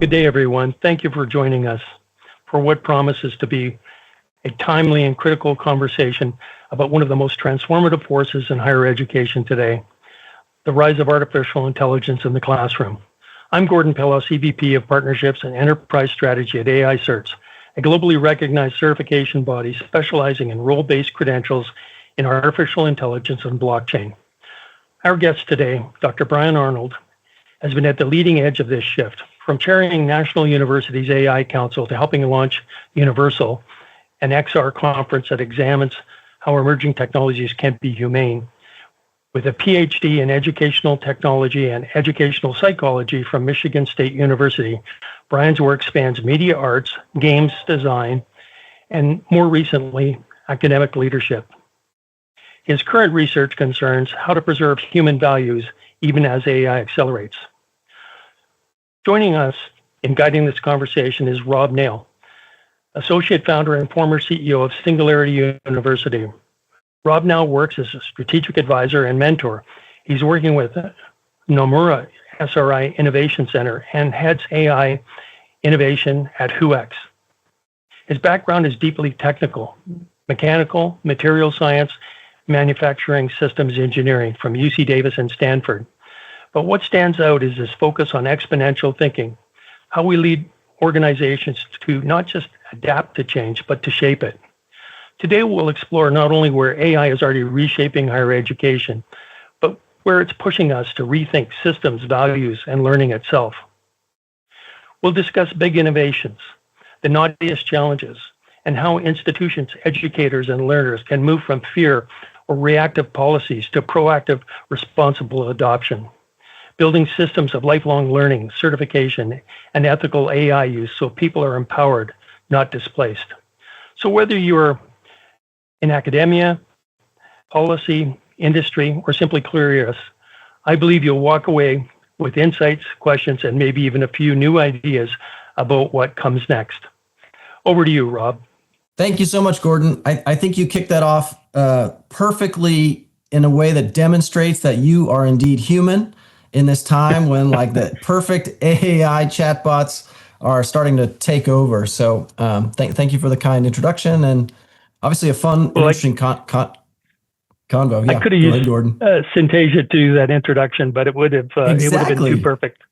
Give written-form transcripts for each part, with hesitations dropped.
Good day, everyone. Thank you for joining us for what promises to be a timely and critical conversation about one of the most transformative forces in higher education today, the rise of artificial intelligence in the classroom. I'm Gordon Pillow, EVP of Partnerships and Enterprise Strategy at AI Certs, a globally recognized certification body specializing in role-based credentials in artificial intelligence and blockchain. Our guest today, Dr. Brian Arnold, has been at the leading edge of this shift, from chairing National University's AI Council to helping launch Universal, an XR conference that examines how emerging technologies can be humane. With a PhD in educational technology and educational psychology from Michigan State University, Brian's work spans media arts, games design, and more recently, academic leadership. His current research concerns how to preserve human values even as AI accelerates. Joining us in guiding this conversation is Rob Nail, Associate Founder and former CEO of Singularity University. Rob now works as a strategic advisor and mentor. He's working with Nomura SRI Innovation Center and heads AI innovation at WhoX. His background is deeply technical, mechanical, material science, manufacturing systems engineering from UC Davis and Stanford. But what stands out is his focus on exponential thinking, how we lead organizations to not just adapt to change, but to shape it. Today, we'll explore not only where AI is already reshaping higher education, but where it's pushing us to rethink systems, values, and learning itself. We'll discuss big innovations, the naughtiest challenges, and how institutions, educators, and learners can move from fear or reactive policies to proactive, responsible adoption, building systems of lifelong learning, certification, and ethical AI use so people are empowered, not displaced. So whether you're in academia, policy, industry, or simply curious, I believe you'll walk away with insights, questions, and maybe even a few new ideas about what comes next. Over to you, Rob. Thank you so much, Gordon. I think you kicked that off perfectly in a way that demonstrates that you are indeed human in this time when like the perfect AI chatbots are starting to take over. So thank you for the kind introduction and obviously a fun, interesting convo. Yeah, I could have used Syntasia to do that introduction, but it would have been too perfect.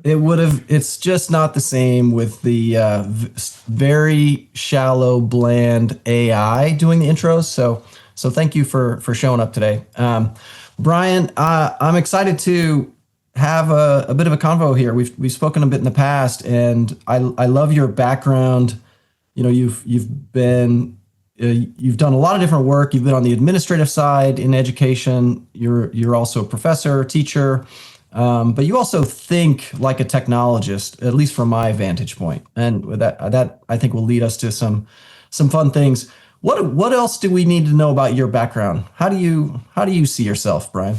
It would have. It's just not the same with the very shallow, bland AI doing the intros. So thank you for showing up today, Brian. I'm excited to have a bit of a convo here. We've spoken a bit in the past, and I love your background. You know, you've done a lot of different work. You've been on the administrative side in education. You're also a professor, teacher, but you also think like a technologist, at least from my vantage point. And that I think will lead us to some fun things. What else do we need to know about your background? How do you see yourself, Brian?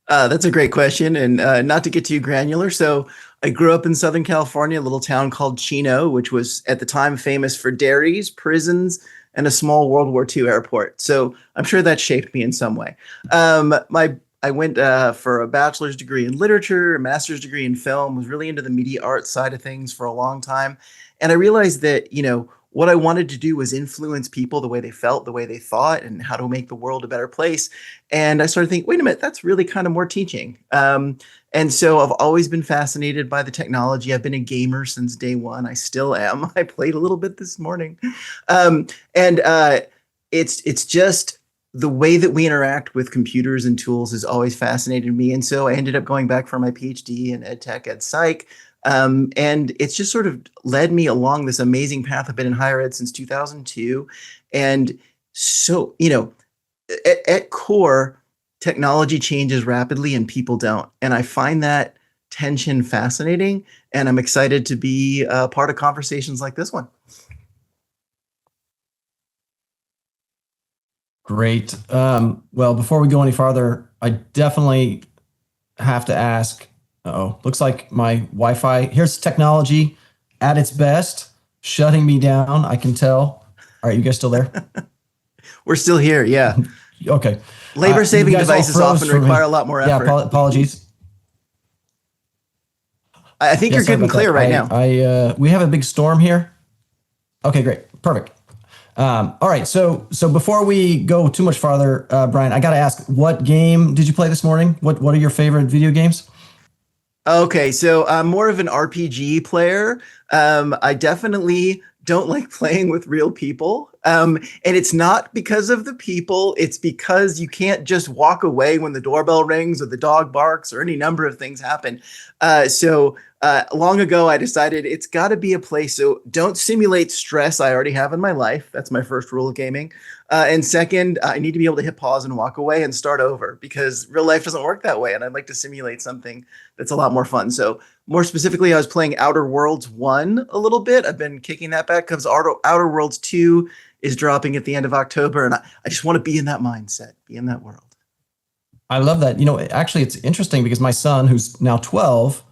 That's a great question, and not to get too granular. So I grew up in Southern California, a little town called Chino, which was at the time famous for dairies, prisons, and a small World War II airport. So I'm sure that shaped me in some way. I went for a bachelor's degree in literature, a master's degree in film, was really into the media arts side of things for a long time. And I realized that, what I wanted to do was influence people the way they felt, the way they thought, and how to make the world a better place. And I started thinking, wait a minute, that's really kind of more teaching. And so I've always been fascinated by the technology. I've been a gamer since day one. I still am. I played a little bit this morning. It's just the way that we interact with computers and tools has always fascinated me. And so I ended up going back for my PhD in ed tech, ed psych. And it's just sort of led me along this amazing path. I've been in higher ed since 2002. And so, at core, technology changes rapidly and people don't. And I find that tension fascinating. And I'm excited to be a part of conversations like this one. Great. Well, before we go any farther, I definitely have to ask, looks like my Wi-Fi, here's technology at its best, shutting me down, I can tell. All right, you guys still there? We're still here, yeah. Okay. Labor-saving devices often require a lot more effort. Yeah, apologies. I think Yeah, you're sorry good and about that. clear right now. We have a big storm here. Okay, great, perfect. All right, so before we go too much farther, Brian, I got to ask, what game did you play this morning? What are your favorite video games? Okay, so I'm more of an RPG player. I definitely don't like playing with real people. And it's not because of the people, it's because you can't just walk away when the doorbell rings or the dog barks or any number of things happen. Long ago, I decided it's got to be a place. So don't simulate stress I already have in my life. That's my first rule of gaming. And second, I need to be able to hit pause and walk away and start over because real life doesn't work that way. And I'd like to simulate something that's a lot more fun. So more specifically, I was playing Outer Worlds 1 a little bit. I've been kicking that back because Outer Worlds 2 is dropping at the end of October. And I just want to be in that mindset, be in that world. I love that. Actually, it's interesting because my son, who's now 12,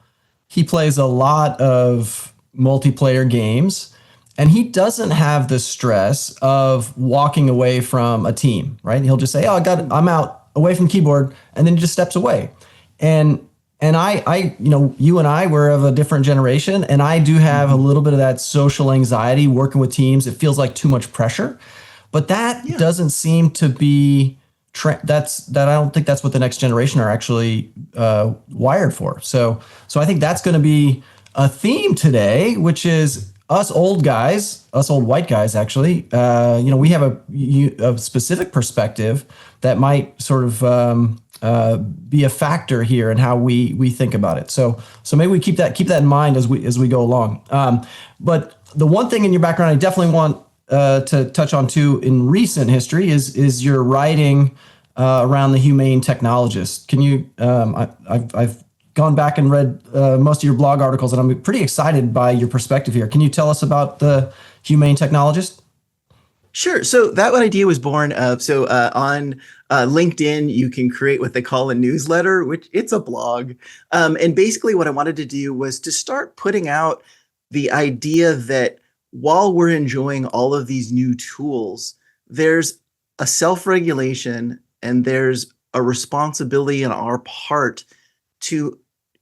he plays a lot of multiplayer games, and he doesn't have the stress of walking away from a team, right? He'll just say, "Oh, I'm out away from keyboard," and then he just steps away. And I, you and I were of a different generation, and I do have a little bit of that social anxiety working with teams. It feels like too much pressure, but that doesn't seem to be I don't think that's what the next generation are actually wired for. So I think that's going to be a theme today, which is us old white guys, actually. We have a specific perspective that might sort of be a factor here in how we think about it. So maybe we keep that in mind as we go along. But the one thing in your background I definitely want to touch on too in recent history is your writing around the humane technologist. Can you? I've gone back and read most of your blog articles, and I'm pretty excited by your perspective here. Can you tell us about the humane technologist? Sure. So that idea was born of on LinkedIn, you can create what they call a newsletter, which it's a blog. And basically, what I wanted to do was to start putting out the idea that while we're enjoying all of these new tools, there's a self-regulation and there's a responsibility on our part to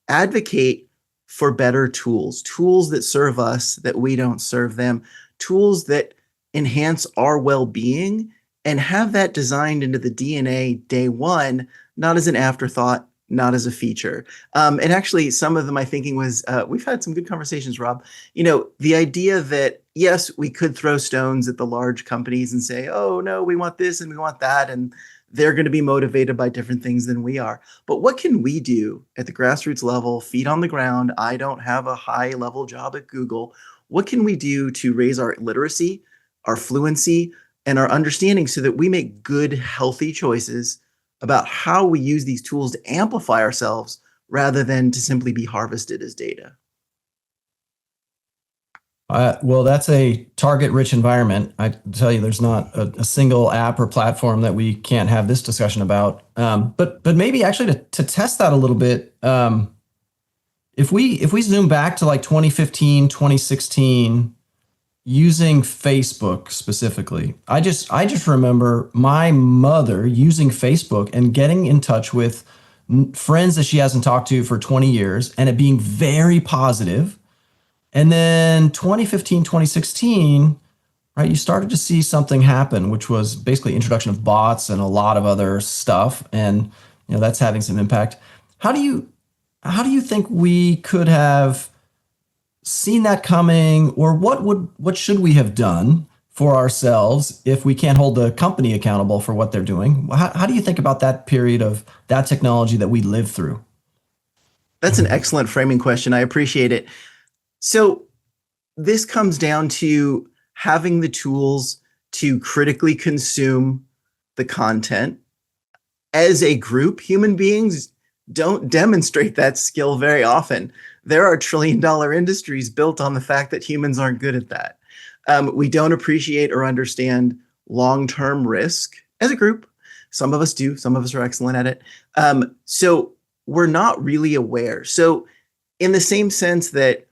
advocate for better tools that serve us, that we don't serve them, tools that enhance our well-being, and have that designed into the DNA day one, not as an afterthought, not as a feature. And actually, some of my thinking was, we've had some good conversations, Rob. The idea that, yes, we could throw stones at the large companies and say, oh, no, we want this and we want that. And they're going to be motivated by different things than we are. But what can we do at the grassroots level, feet on the ground? I don't have a high level job at Google. What can we do to raise our literacy, our fluency, and our understanding so that we make good, healthy choices about how we use these tools to amplify ourselves rather than to simply be harvested as data? Well, that's a target-rich environment. I tell you, there's not a single app or platform that we can't have this discussion about. But maybe actually to test that a little bit, if we zoom back to like 2015, 2016, using Facebook specifically, I just remember my mother using Facebook and getting in touch with friends that she hasn't talked to for 20 years, and it being very positive. And then 2015, 2016, right, you started to see something happen, which was basically introduction of bots and a lot of other stuff. And that's having some impact. How do you think we could have seen that coming, or what should we have done for ourselves if we can't hold the company accountable for what they're doing? How do you think about that period of that technology that we lived through? That's an excellent framing question. I appreciate it. So this comes down to having the tools to critically consume the content. As a group, human beings don't demonstrate that skill very often. There are trillion-dollar industries built on the fact that humans aren't good at that. We don't appreciate or understand long-term risk as a group. Some of us do. Some of us are excellent at it. So we're not really aware. So in the same sense that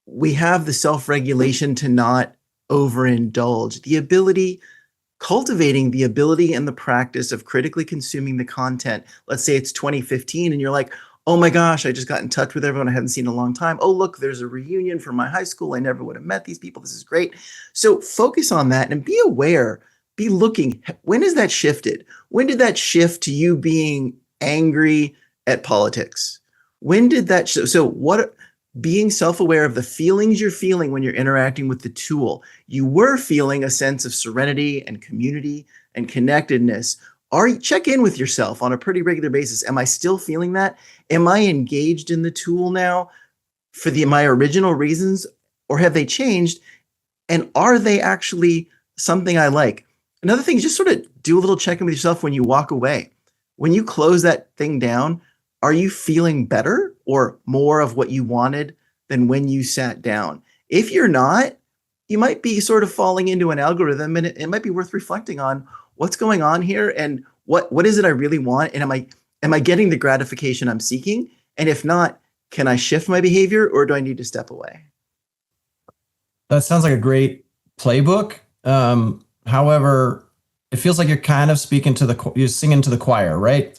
we have the self-regulation to not overindulge, cultivating the ability and the practice of critically consuming the content. Let's say it's 2015 and you're like, Oh my gosh, I just got in touch with everyone I hadn't seen in a long time. Oh, look, there's a reunion from my high school. I never would have met these people. This is great. So focus on that and be aware, be looking. When has that shifted? When did that shift to you being angry at politics? When did that? So what? Being self-aware of the feelings you're feeling when you're interacting with the tool. You were feeling a sense of serenity and community and connectedness. Check in with yourself on a pretty regular basis. Am I still feeling that? Am I engaged in the tool now for my original reasons, or have they changed? And are they actually something I like? Another thing is just sort of do a little check in with yourself when you walk away. When you close that thing down, are you feeling better or more of what you wanted than when you sat down? If you're not, you might be sort of falling into an algorithm, and it might be worth reflecting on what's going on here and what is it I really want, and am I getting the gratification I'm seeking? And if not, can I shift my behavior, or do I need to step away? That sounds like a great playbook. However, it feels like you're kind of you're singing to the choir, right?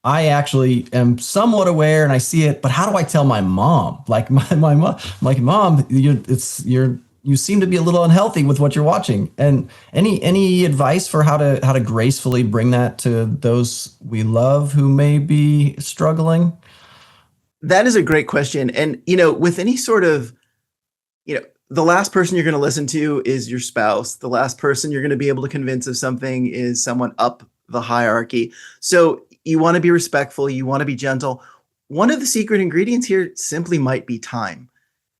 I actually am somewhat aware and I see it, but how do I tell my mom? Like my mom, like mom, you seem to be a little unhealthy with what you're watching. And any advice for how to gracefully bring that to those we love who may be struggling? That is a great question. And, with any sort of, the last person you're going to listen to is your spouse. The last person you're going to be able to convince of something is someone up the hierarchy. So you want to be respectful. You want to be gentle. One of the secret ingredients here simply might be time.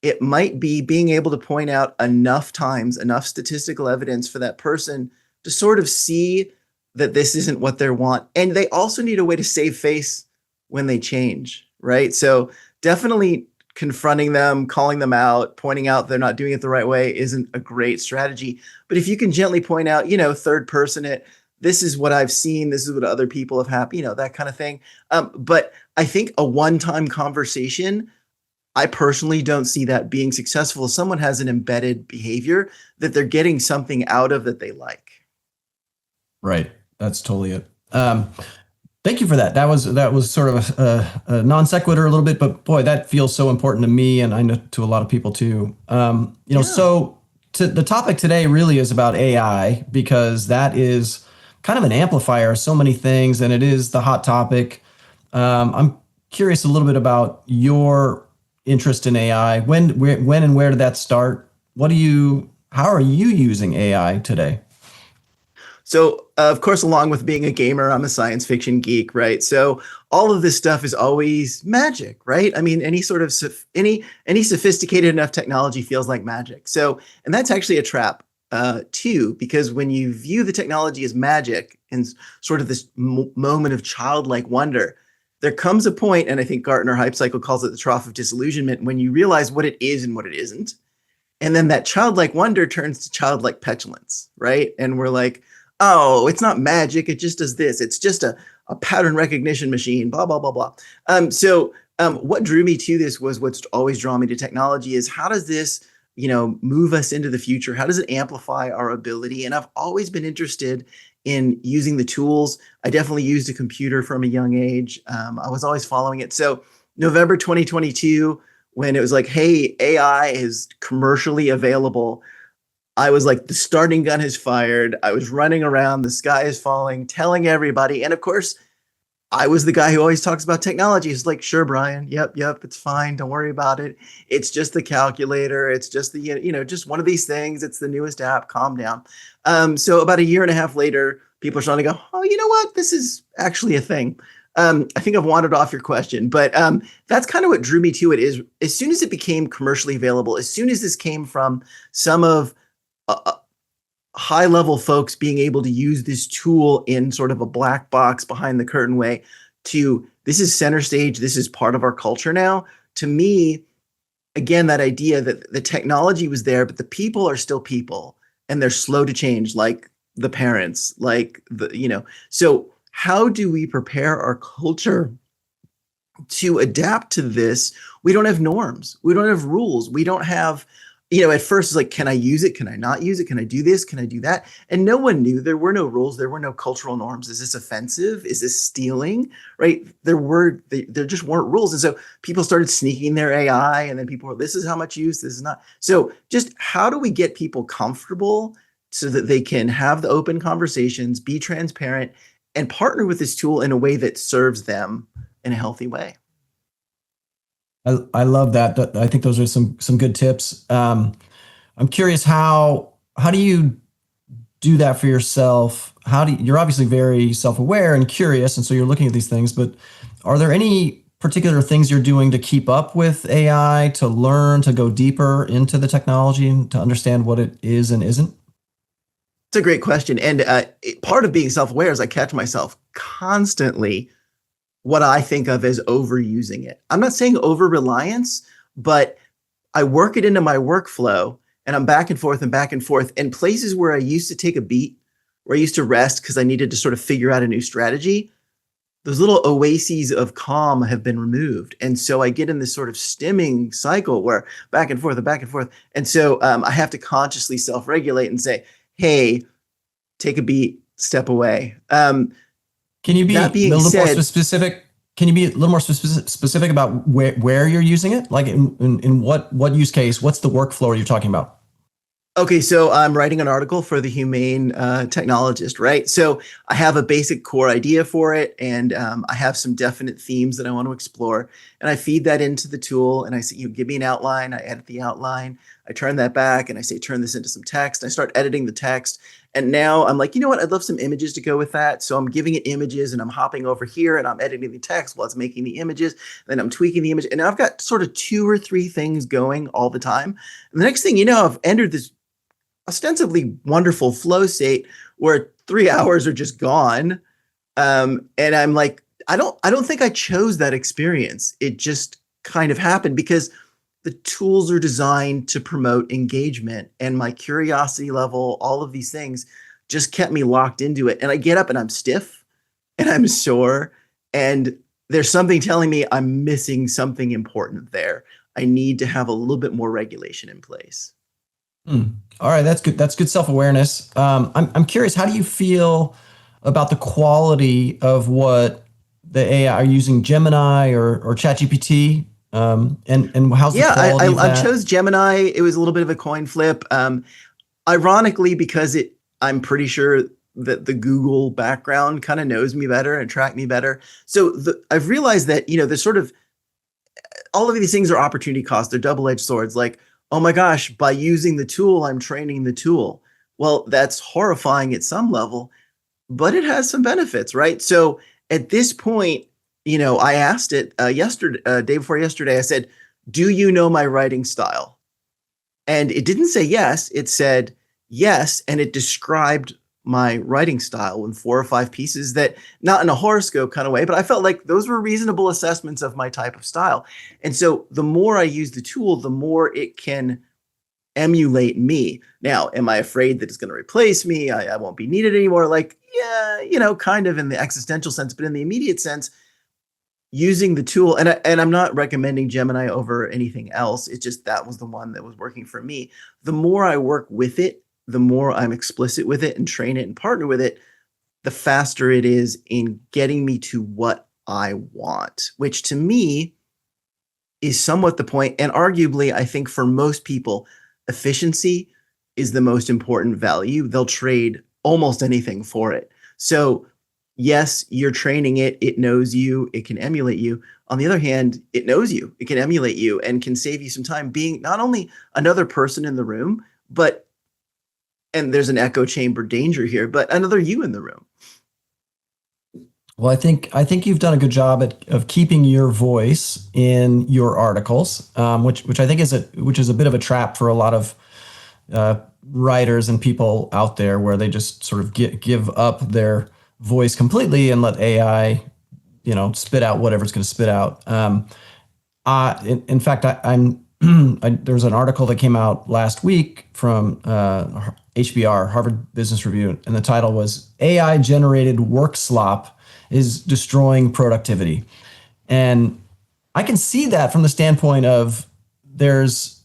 It might be being able to point out enough times, enough statistical evidence for that person to sort of see that this isn't what they want. And they also need a way to save face when they change, right? So definitely confronting them, calling them out, pointing out they're not doing it the right way isn't a great strategy. But if you can gently point out, third person it, this is what I've seen, this is what other people have happened, that kind of thing. But I think a one-time conversation, I personally don't see that being successful if someone has an embedded behavior that they're getting something out of that they like. Right. That's totally it. Thank you for that. That was sort of a non sequitur a little bit, but boy, that feels so important to me, and I know to a lot of people too. Yeah. So the topic today really is about AI, because that is kind of an amplifier of so many things, and it is the hot topic. I'm curious a little bit about your interest in AI. When and where did that start? How are you using AI today? So, of course, along with being a gamer, I'm a science fiction geek, right? So all of this stuff is always magic, right? I mean, any sort of any sophisticated enough technology feels like magic. So, and that's actually a trap too, because when you view the technology as magic and sort of this moment of childlike wonder, there comes a point, and I think Gartner Hype Cycle calls it the trough of disillusionment, when you realize what it is and what it isn't. And then that childlike wonder turns to childlike petulance, right? And we're like, oh, it's not magic. It just does this. It's just a pattern recognition machine, blah, blah, blah, blah. So what drew me to this was what's always drawn me to technology is how does this, move us into the future? How does it amplify our ability? And I've always been interested in using the tools. I definitely used a computer from a young age. I was always following it. So November 2022, when it was like, hey, AI is commercially available, I was like, the starting gun has fired. I was running around, the sky is falling, telling everybody. And of course, I was the guy who always talks about technology. It's like, sure, Brian. Yep, it's fine. Don't worry about it. It's just the calculator. It's just just one of these things. It's the newest app. Calm down. So about a year and a half later, people are starting to go, oh, you know what? This is actually a thing. I think I've wandered off your question, but that's kind of what drew me to it is as soon as it became commercially available, as soon as this came from some of high level folks being able to use this tool in sort of a black box behind the curtain way to this is center stage. This is part of our culture now. To me, again, that idea that the technology was there, but the people are still people and they're slow to change, like the parents, so how do we prepare our culture to adapt to this? We don't have norms. We don't have rules. We don't have at first it's like, can I use it? Can I not use it? Can I do this? Can I do that? And no one knew. There were no rules. There were no cultural norms. Is this offensive? Is this stealing? Right? There just weren't rules. And so people started sneaking their AI, and then people were, this is how much use, this is not. So just how do we get people comfortable so that they can have the open conversations, be transparent, and partner with this tool in a way that serves them in a healthy way? I love that. I think those are some good tips. I'm curious, how do you do that for yourself? You're obviously very self-aware and curious, and so you're looking at these things, but are there any particular things you're doing to keep up with AI, to learn, to go deeper into the technology and to understand what it is and isn't? It's a great question. And part of being self-aware is I catch myself constantly what I think of as overusing it. I'm not saying over reliance, but I work it into my workflow, and I'm back and forth and back and forth. And places where I used to take a beat, where I used to rest because I needed to sort of figure out a new strategy, those little oases of calm have been removed. And so I get in this sort of stimming cycle where back and forth and back and forth. And so I have to consciously self-regulate and say, hey, take a beat, step away. Can you be That being a little said, more specific? Can you be a little more specific about where you're using it? Like in what use case? What's the workflow you're talking about? Okay, so I'm writing an article for the Humane Technologist, right? So I have a basic core idea for it, and I have some definite themes that I want to explore, and I feed that into the tool, and I say, give me an outline. I edit the outline. I turn that back, and I say, turn this into some text. I start editing the text, and now I'm like, you know what? I'd love some images to go with that. So I'm giving it images, and I'm hopping over here, and I'm editing the text while it's making the images. Then I'm tweaking the image, and now I've got sort of 2 or 3 things going all the time. And the next thing you know, I've entered this ostensibly wonderful flow state where 3 hours are just gone. And I'm like, I don't think I chose that experience. It just kind of happened because the tools are designed to promote engagement, and my curiosity level, all of these things just kept me locked into it. And I get up and I'm stiff and I'm sore, and there's something telling me I'm missing something important there. I need to have a little bit more regulation in place. All right, that's good. That's good self-awareness. I'm curious, how do you feel about the quality of what the AI are using, Gemini or ChatGPT? And how's the quality of that? I chose Gemini. It was a little bit of a coin flip. Ironically, because I'm pretty sure that the Google background kind of knows me better and tracked me better. So I've realized that, there's sort of all of these things are opportunity costs. They're double-edged swords. Like, oh my gosh, by using the tool, I'm training the tool. Well, that's horrifying at some level, but it has some benefits, right? So at this point, I asked it yesterday, day before yesterday, I said, do you know my writing style? And it didn't say yes, it said yes, and it described my writing style in 4 or 5 pieces that, not in a horoscope kind of way, but I felt like those were reasonable assessments of my type of style. And so the more I use the tool, the more it can emulate me. Now, am I afraid that it's going to replace me? I won't be needed anymore? Like, yeah, kind of in the existential sense, but in the immediate sense, using the tool, and I'm not recommending Gemini over anything else. It's just that was the one that was working for me. The more I work with it, the more I'm explicit with it and train it and partner with it, the faster it is in getting me to what I want, which to me is somewhat the point. And arguably, I think for most people, efficiency is the most important value. They'll trade almost anything for it. So yes, you're training it. It knows you. It can emulate you. On the other hand, it knows you. It can emulate you and can save you some time being not only another person in the room, but, and there's an echo chamber danger here, but another you in the room. Well, I think you've done a good job of keeping your voice in your articles, which I think is a bit of a trap for a lot of writers and people out there, where they just sort of give up their voice completely and let AI, spit out whatever it's going to spit out. In fact, there's an article that came out last week from HBR, Harvard Business Review, and the title was "AI Generated Work Slop is Destroying Productivity." And I can see that from the standpoint of there's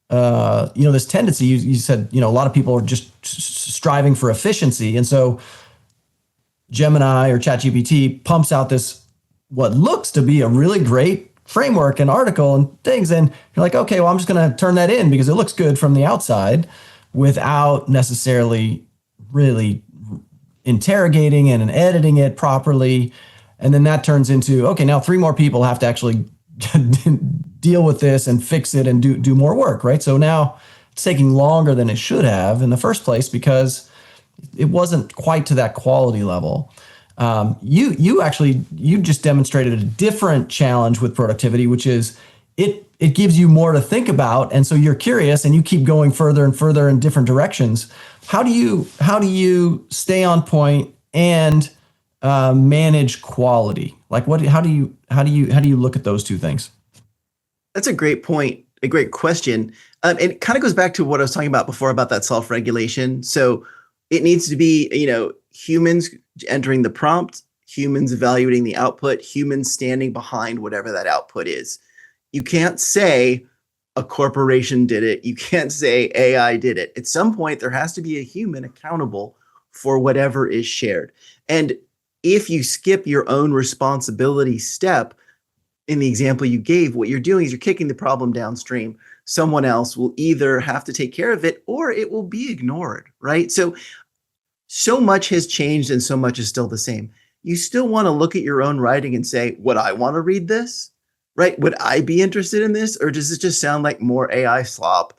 this tendency. You said, a lot of people are just striving for efficiency, and so Gemini or ChatGPT pumps out this what looks to be a really great framework and article and things, and you're like, okay, well, I'm just going to turn that in because it looks good from the outside, without necessarily really interrogating and editing it properly. And then that turns into, okay, now 3 more people have to actually deal with this and fix it and do more work, right? So now it's taking longer than it should have in the first place because it wasn't quite to that quality level. You just demonstrated a different challenge with productivity, which is it gives you more to think about, and so you're curious and you keep going further and further in different directions. How do you stay on point and manage quality? Like how do you look at those two things? That's a great point, a great question. It kind of goes back to what I was talking about before about that self-regulation. So it needs to be, humans entering the prompt, humans evaluating the output, humans standing behind whatever that output is. You can't say a corporation did it. You can't say AI did it. At some point, there has to be a human accountable for whatever is shared. And if you skip your own responsibility step, in the example you gave, what you're doing is you're kicking the problem downstream. Someone else will either have to take care of it or it will be ignored, right? So much has changed and so much is still the same. You still want to look at your own writing and say, would I want to read this? Right? Would I be interested in this? Or does it just sound like more AI slop,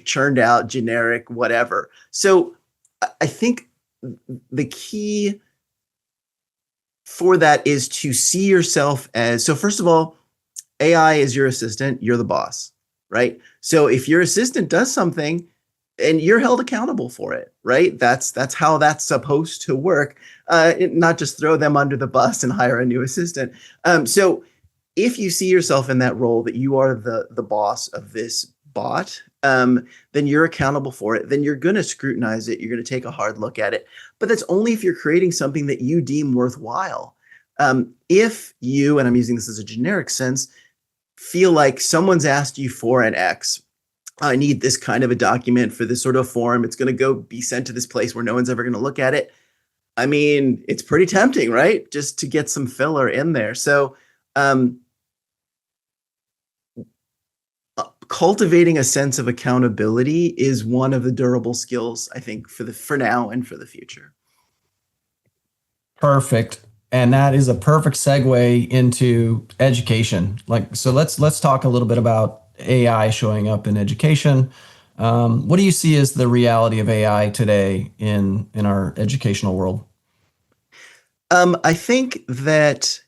churned out, generic, whatever? So I think the key for that is to see yourself as, so first of all, AI is your assistant, you're the boss, right? So if your assistant does something and you're held accountable for it, right? That's how that's supposed to work. Not just throw them under the bus and hire a new assistant. So if you see yourself in that role that you are the boss of this bot, then you're accountable for it. Then you're going to scrutinize it. You're going to take a hard look at it. But that's only if you're creating something that you deem worthwhile. If you, and I'm using this as a generic sense, feel like someone's asked you for an X, I need this kind of a document for this sort of form. It's going to go be sent to this place where no one's ever going to look at it. I mean, it's pretty tempting, right? Just to get some filler in there. So, cultivating a sense of accountability is one of the durable skills, I think, for now and for the future. Perfect. And that is a perfect segue into education. So let's talk a little bit about AI showing up in education. What do you see as the reality of AI today in our educational world? I think that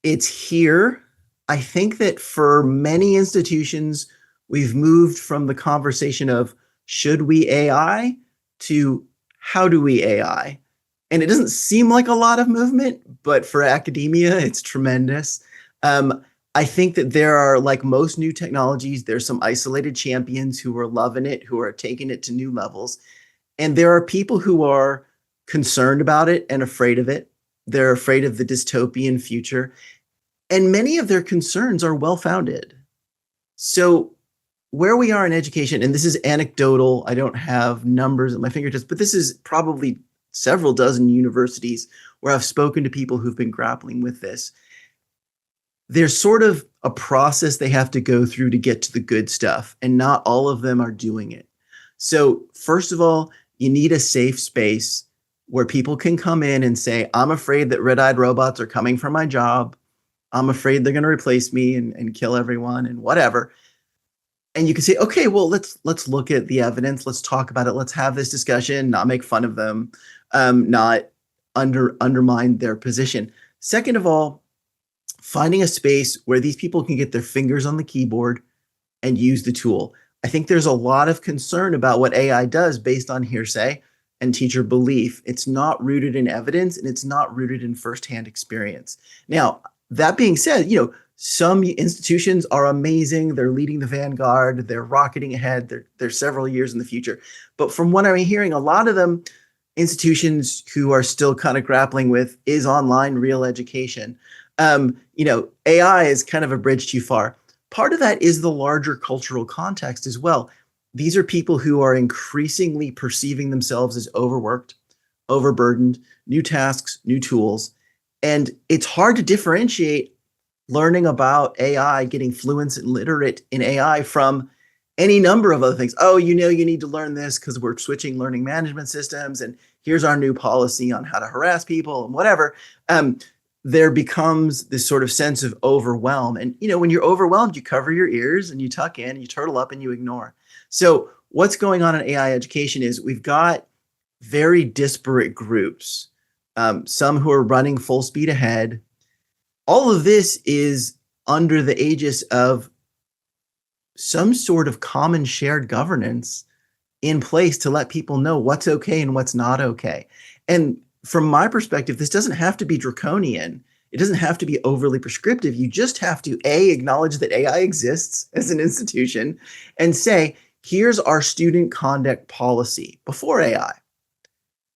it's here. I think that for many institutions, we've moved from the conversation of should we AI to how do we AI? And it doesn't seem like a lot of movement, but for academia, it's tremendous. I think that there are, like most new technologies, there's some isolated champions who are loving it, who are taking it to new levels. And there are people who are concerned about it and afraid of it. They're afraid of the dystopian future. And many of their concerns are well-founded. So where we are in education, and this is anecdotal, I don't have numbers at my fingertips, but this is probably several dozen universities where I've spoken to people who've been grappling with this. There's sort of a process they have to go through to get to the good stuff, and not all of them are doing it. So first of all, you need a safe space where people can come in and say, I'm afraid that red-eyed robots are coming for my job. I'm afraid they're going to replace me and kill everyone and whatever. And you can say, okay, well, let's look at the evidence. Let's talk about it. Let's have this discussion, not make fun of them, not undermine their position. Second of all, finding a space where these people can get their fingers on the keyboard and use the tool. I think there's a lot of concern about what AI does based on hearsay and teacher belief. It's not rooted in evidence and it's not rooted in firsthand experience. Now, that being said, some institutions are amazing. They're leading the vanguard. They're rocketing ahead. They're several years in the future. But from what I'm hearing, a lot of them, institutions who are still kind of grappling with, is online real education? AI is kind of a bridge too far. part of that is the larger cultural context as well. These are people who are increasingly perceiving themselves as overworked, overburdened, new tasks, new tools. And it's hard to differentiate learning about AI, getting fluent and literate in AI from any number of other things. Oh, you need to learn this because we're switching learning management systems, and here's our new policy on how to harass people and whatever. There becomes this sort of sense of overwhelm. And when you're overwhelmed, you cover your ears and you tuck in and you turtle up and you ignore. So what's going on in AI education is we've got very disparate groups, some who are running full speed ahead. All of this is under the aegis of some sort of common shared governance in place to let people know what's okay and what's not okay. And from my perspective, this doesn't have to be draconian. It doesn't have to be overly prescriptive. You just have to, A, acknowledge that AI exists as an institution and say, here's our student conduct policy before AI.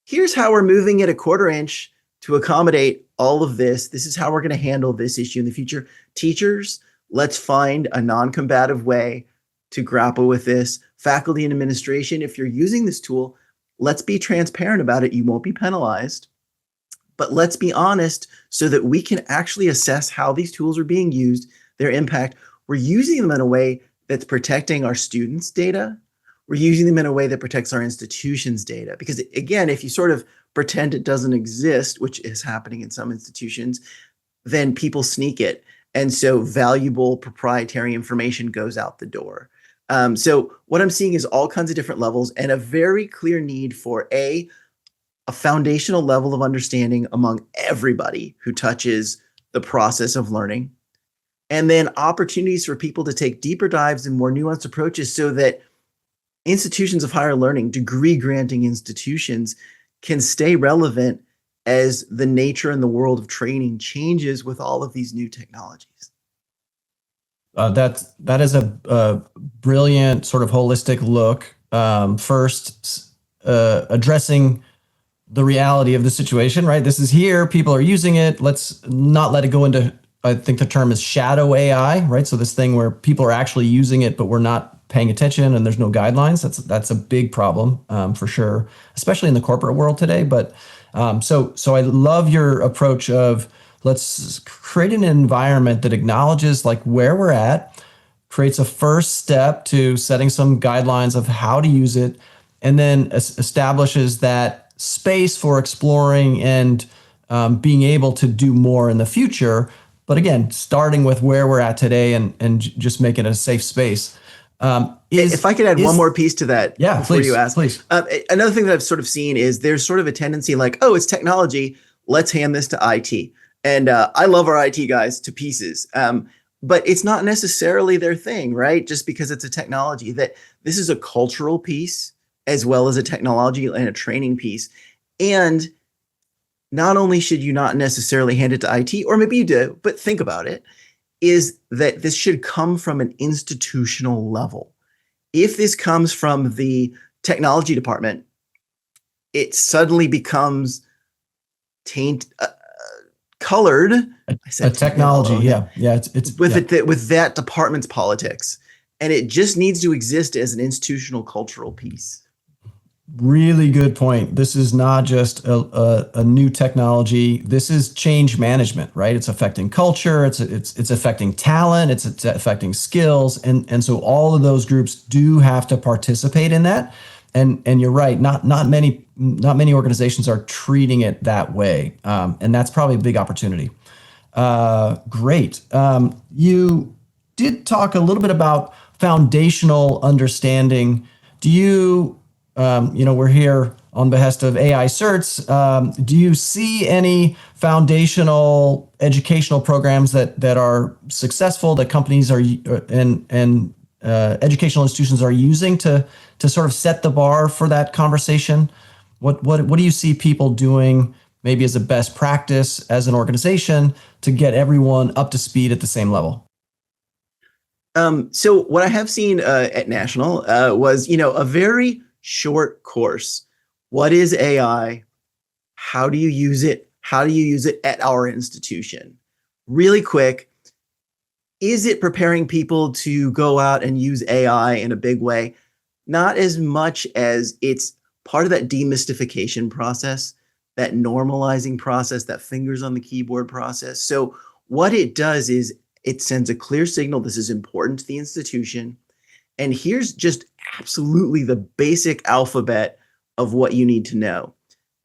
Here's how we're moving it a quarter inch to accommodate all of this. This is how we're going to handle this issue in the future. Teachers, let's find a non-combative way to grapple with this. Faculty and administration, if you're using this tool, let's be transparent about it. You won't be penalized, but let's be honest so that we can actually assess how these tools are being used, their impact. We're using them in a way that's protecting our students' data. We're using them in a way that protects our institutions' data. Because again, if you sort of pretend it doesn't exist, which is happening in some institutions, then people sneak it. And so valuable proprietary information goes out the door. So what I'm seeing is all kinds of different levels and a very clear need for a foundational level of understanding among everybody who touches the process of learning. And then opportunities for people to take deeper dives and more nuanced approaches so that institutions of higher learning, degree granting institutions, can stay relevant as the nature and the world of training changes with all of these new technologies. That is a brilliant sort of holistic look. First, addressing the reality of the situation, right? This is here, people are using it. Let's not let it go into, I think the term is shadow AI, right? So this thing where people are actually using it, but we're not paying attention and there's no guidelines. That's a big problem for sure, especially in the corporate world today. But so I love your approach of let's create an environment that acknowledges like where we're at, creates a first step to setting some guidelines of how to use it, and then establishes that space for exploring and being able to do more in the future. But again, starting with where we're at today and just make it a safe space. If I could add one more piece to that before you ask. Please. Another thing that I've sort of seen is there's sort of a tendency like, oh, it's technology, let's hand this to IT. And I love our IT guys to pieces. But it's not necessarily their thing, right? Just because it's a technology, that this is a cultural piece as well as a technology and a training piece. And not only should you not necessarily hand it to IT, or maybe you do, but think about it, is that this should come from an institutional level. If this comes from the technology department, it suddenly becomes colored. I said technology, yeah. It's with that department's politics, and it just needs to exist as an institutional cultural piece. Really good point. This is not just a new technology. This is change management, right? It's affecting culture. It's affecting talent. It's affecting skills, and so all of those groups do have to participate in that. And you're right. Not many organizations are treating it that way, and that's probably a big opportunity. Great. You did talk a little bit about foundational understanding. Do you? We're here on behest of AI certs. Do you see any foundational educational programs that are successful that companies are and educational institutions are using to sort of set the bar for that conversation? What do you see people doing maybe as a best practice as an organization to get everyone up to speed at the same level? So what I have seen at National was, a very short course. What is AI? How do you use it? How do you use it at our institution? Really quick. Is it preparing people to go out and use AI in a big way? Not as much as it's part of that demystification process, that normalizing process, that fingers on the keyboard process. So what it does is it sends a clear signal. This is important to the institution. And here's just absolutely the basic alphabet of what you need to know.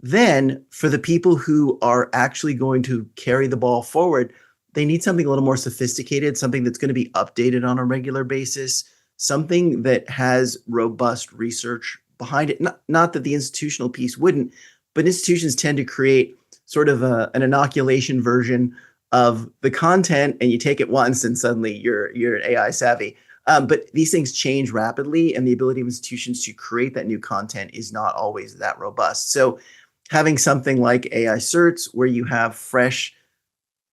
Then for the people who are actually going to carry the ball forward, they need something a little more sophisticated, something that's going to be updated on a regular basis, something that has robust research behind it. Not that the institutional piece wouldn't, but institutions tend to create sort of an inoculation version of the content, and you take it once and suddenly you're AI savvy. But these things change rapidly, and the ability of institutions to create that new content is not always that robust. So having something like AI certs where you have fresh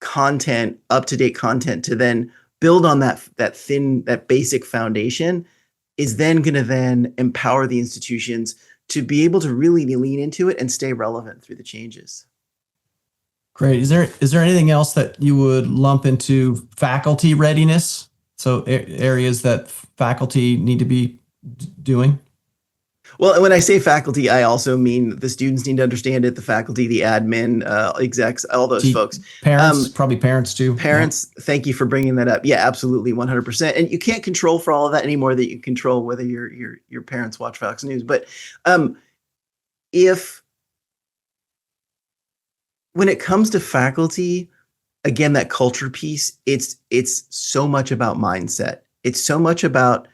content, up-to-date content to then build on that basic foundation is then going to then empower the institutions to be able to really lean into it and stay relevant through the changes. Great. Is there anything else that you would lump into faculty readiness? So areas that faculty need to be doing? Well, when I say faculty, I also mean the students need to understand it, the faculty, the admin, execs, all those folks. Parents, probably parents too. Parents, yeah. Thank you for bringing that up. Yeah, absolutely, 100%. And you can't control for all of that anymore that you control whether your parents watch Fox News. But when it comes to faculty, again, that culture piece, it's so much about mindset. It's so much about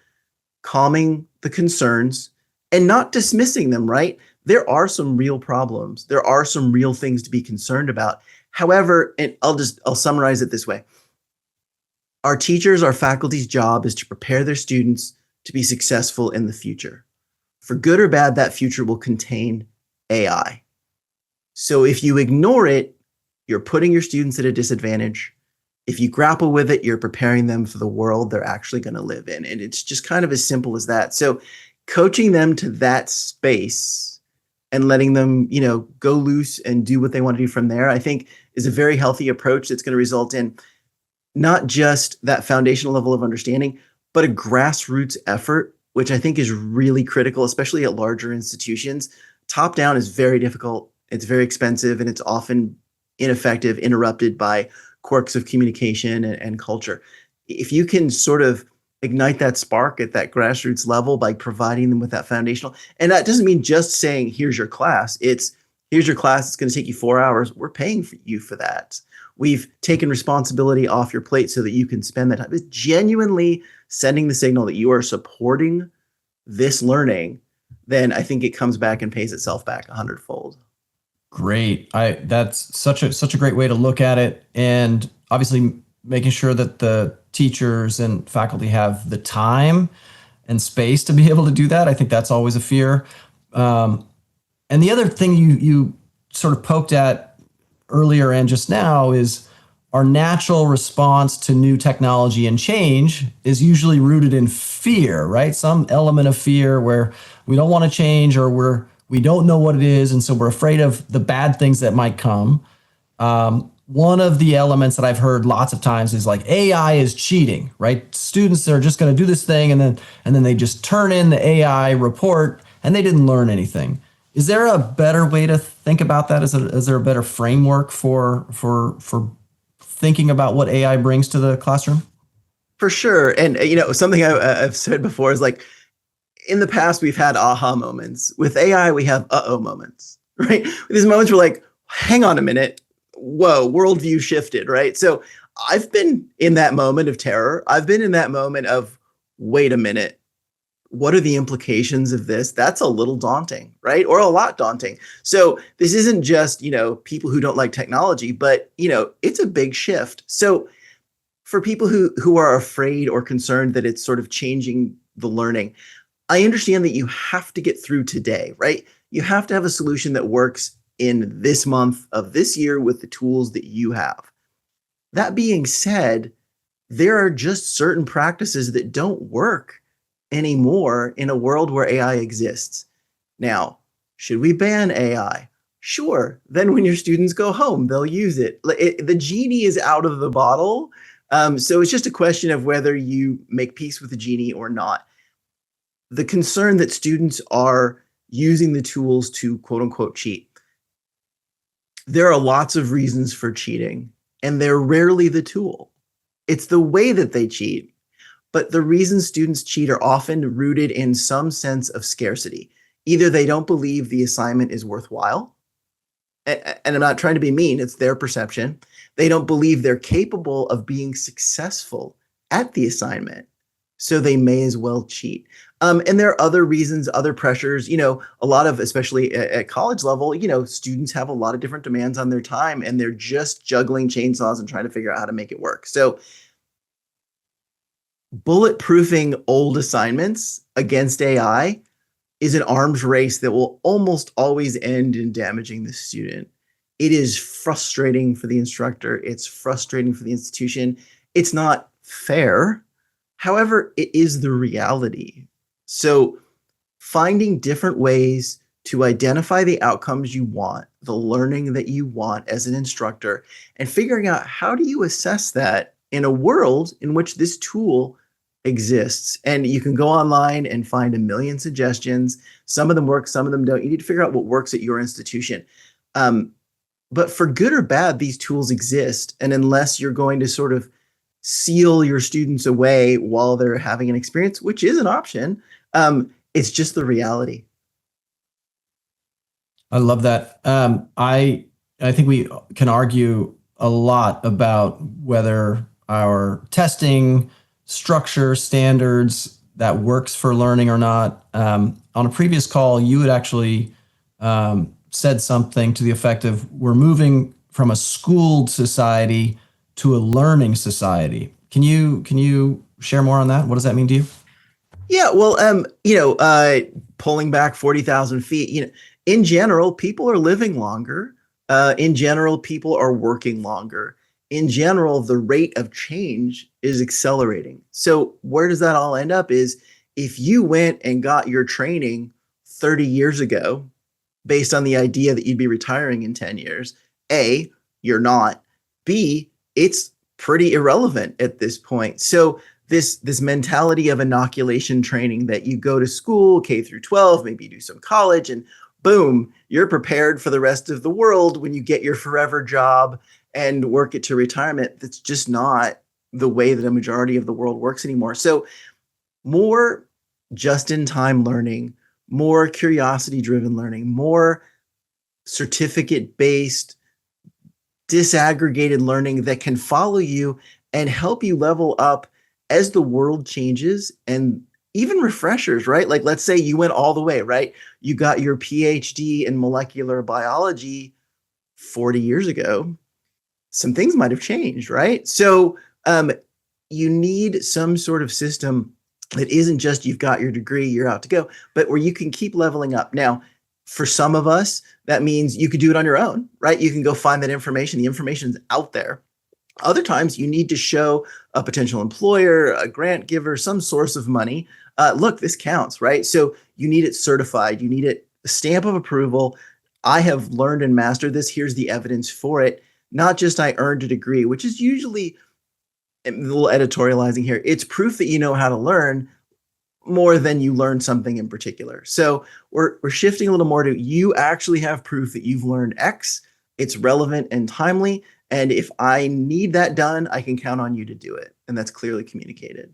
calming the concerns and not dismissing them, right? There are some real problems. There are some real things to be concerned about. However, and I'll summarize it this way. Our teachers, our faculty's job is to prepare their students to be successful in the future. For good or bad, that future will contain AI. So if you ignore it, you're putting your students at a disadvantage. If you grapple with it, you're preparing them for the world they're actually going to live in. And it's just kind of as simple as that. So coaching them to that space and letting them, go loose and do what they want to do from there, I think is a very healthy approach that's going to result in not just that foundational level of understanding, but a grassroots effort, which I think is really critical, especially at larger institutions. Top down is very difficult. It's very expensive, and it's often ineffective, interrupted by quirks of communication and culture. If you can sort of ignite that spark at that grassroots level by providing them with that foundational, and that doesn't mean just saying, here's your class. Here's your class. It's going to take you 4 hours. We're paying for you for that. We've taken responsibility off your plate so that you can spend that time. It's genuinely sending the signal that you are supporting this learning. Then I think it comes back and pays itself back 100-fold. Great. That's such a great way to look at it. And obviously making sure that the teachers and faculty have the time and space to be able to do that. I think that's always a fear. And the other thing you sort of poked at earlier and just now is our natural response to new technology and change is usually rooted in fear, right? Some element of fear where we don't want to change, or we don't know what it is, and so we're afraid of the bad things that might come. One of the elements that I've heard lots of times is like AI is cheating, right? Students are just going to do this thing, and then they just turn in the AI report and they didn't learn anything. Is there a better way to think about that? Is there a better framework for thinking about what AI brings to the classroom? For sure. And something I've said before is like, in the past, we've had aha moments. With AI, we have uh-oh moments, right? These moments were like, hang on a minute. Whoa, worldview shifted, right? So I've been in that moment of terror. I've been in that moment of, wait a minute, what are the implications of this? That's a little daunting, right? Or a lot daunting. So this isn't just, people who don't like technology, but, it's a big shift. So for people who are afraid or concerned that it's sort of changing the learning, I understand that you have to get through today, right? You have to have a solution that works in this month of this year with the tools that you have. That being said, there are just certain practices that don't work anymore in a world where AI exists. Now, should we ban AI? Sure. Then when your students go home, they'll use it. The genie is out of the bottle. So it's just a question of whether you make peace with the genie or not. The concern that students are using the tools to quote unquote cheat. There are lots of reasons for cheating, and they're rarely the tool. It's the way that they cheat. But the reasons students cheat are often rooted in some sense of scarcity. Either they don't believe the assignment is worthwhile, and I'm not trying to be mean, it's their perception. They don't believe they're capable of being successful at the assignment, so they may as well cheat. And there are other reasons, other pressures. A lot of, especially at college level, students have a lot of different demands on their time, and they're just juggling chainsaws and trying to figure out how to make it work. So bulletproofing old assignments against AI is an arms race that will almost always end in damaging the student. It is frustrating for the instructor. It's frustrating for the institution. It's not fair. However, it is the reality. So finding different ways to identify the outcomes you want, the learning that you want as an instructor, and figuring out how do you assess that in a world in which this tool exists. And you can go online and find a million suggestions. Some of them work, some of them don't. You need to figure out what works at your institution. But for good or bad, these tools exist. And unless you're going to sort of seal your students away while they're having an experience, which is an option, it's just the reality. I love that. I think we can argue a lot about whether our testing structure, standards that works for learning or not. On a previous call, you had actually said something to the effect of we're moving from a schooled society to a learning society. Can you share more on that? What does that mean to you? Yeah, well, pulling back 40,000 feet, in general, people are living longer. In general, people are working longer. In general, the rate of change is accelerating. So where does that all end up is if you went and got your training 30 years ago, based on the idea that you'd be retiring in 10 years, A, you're not. B, it's pretty irrelevant at this point. So this mentality of inoculation training that you go to school, K through 12, maybe you do some college, and boom, you're prepared for the rest of the world when you get your forever job and work it to retirement. That's just not the way that a majority of the world works anymore. So more just-in-time learning, more curiosity-driven learning, more certificate-based, disaggregated learning that can follow you and help you level up as the world changes, and even refreshers, right? Like, let's say you went all the way, right? You got your PhD in molecular biology 40 years ago. Some things might have changed, right? So you need some sort of system that isn't just you've got your degree, you're out to go, but where you can keep leveling up. Now, for some of us, that means you could do it on your own, right? You can go find that information. The information's out there. Other times you need to show a potential employer, a grant giver, some source of money. Look, this counts, right? So you need it certified. You need it, a stamp of approval. I have learned and mastered this. Here's the evidence for it. Not just I earned a degree, which is usually a little editorializing here. It's proof that you know how to learn more than you learned something in particular. So we're shifting a little more to you actually have proof that you've learned X. It's relevant and timely. And if I need that done, I can count on you to do it. And that's clearly communicated.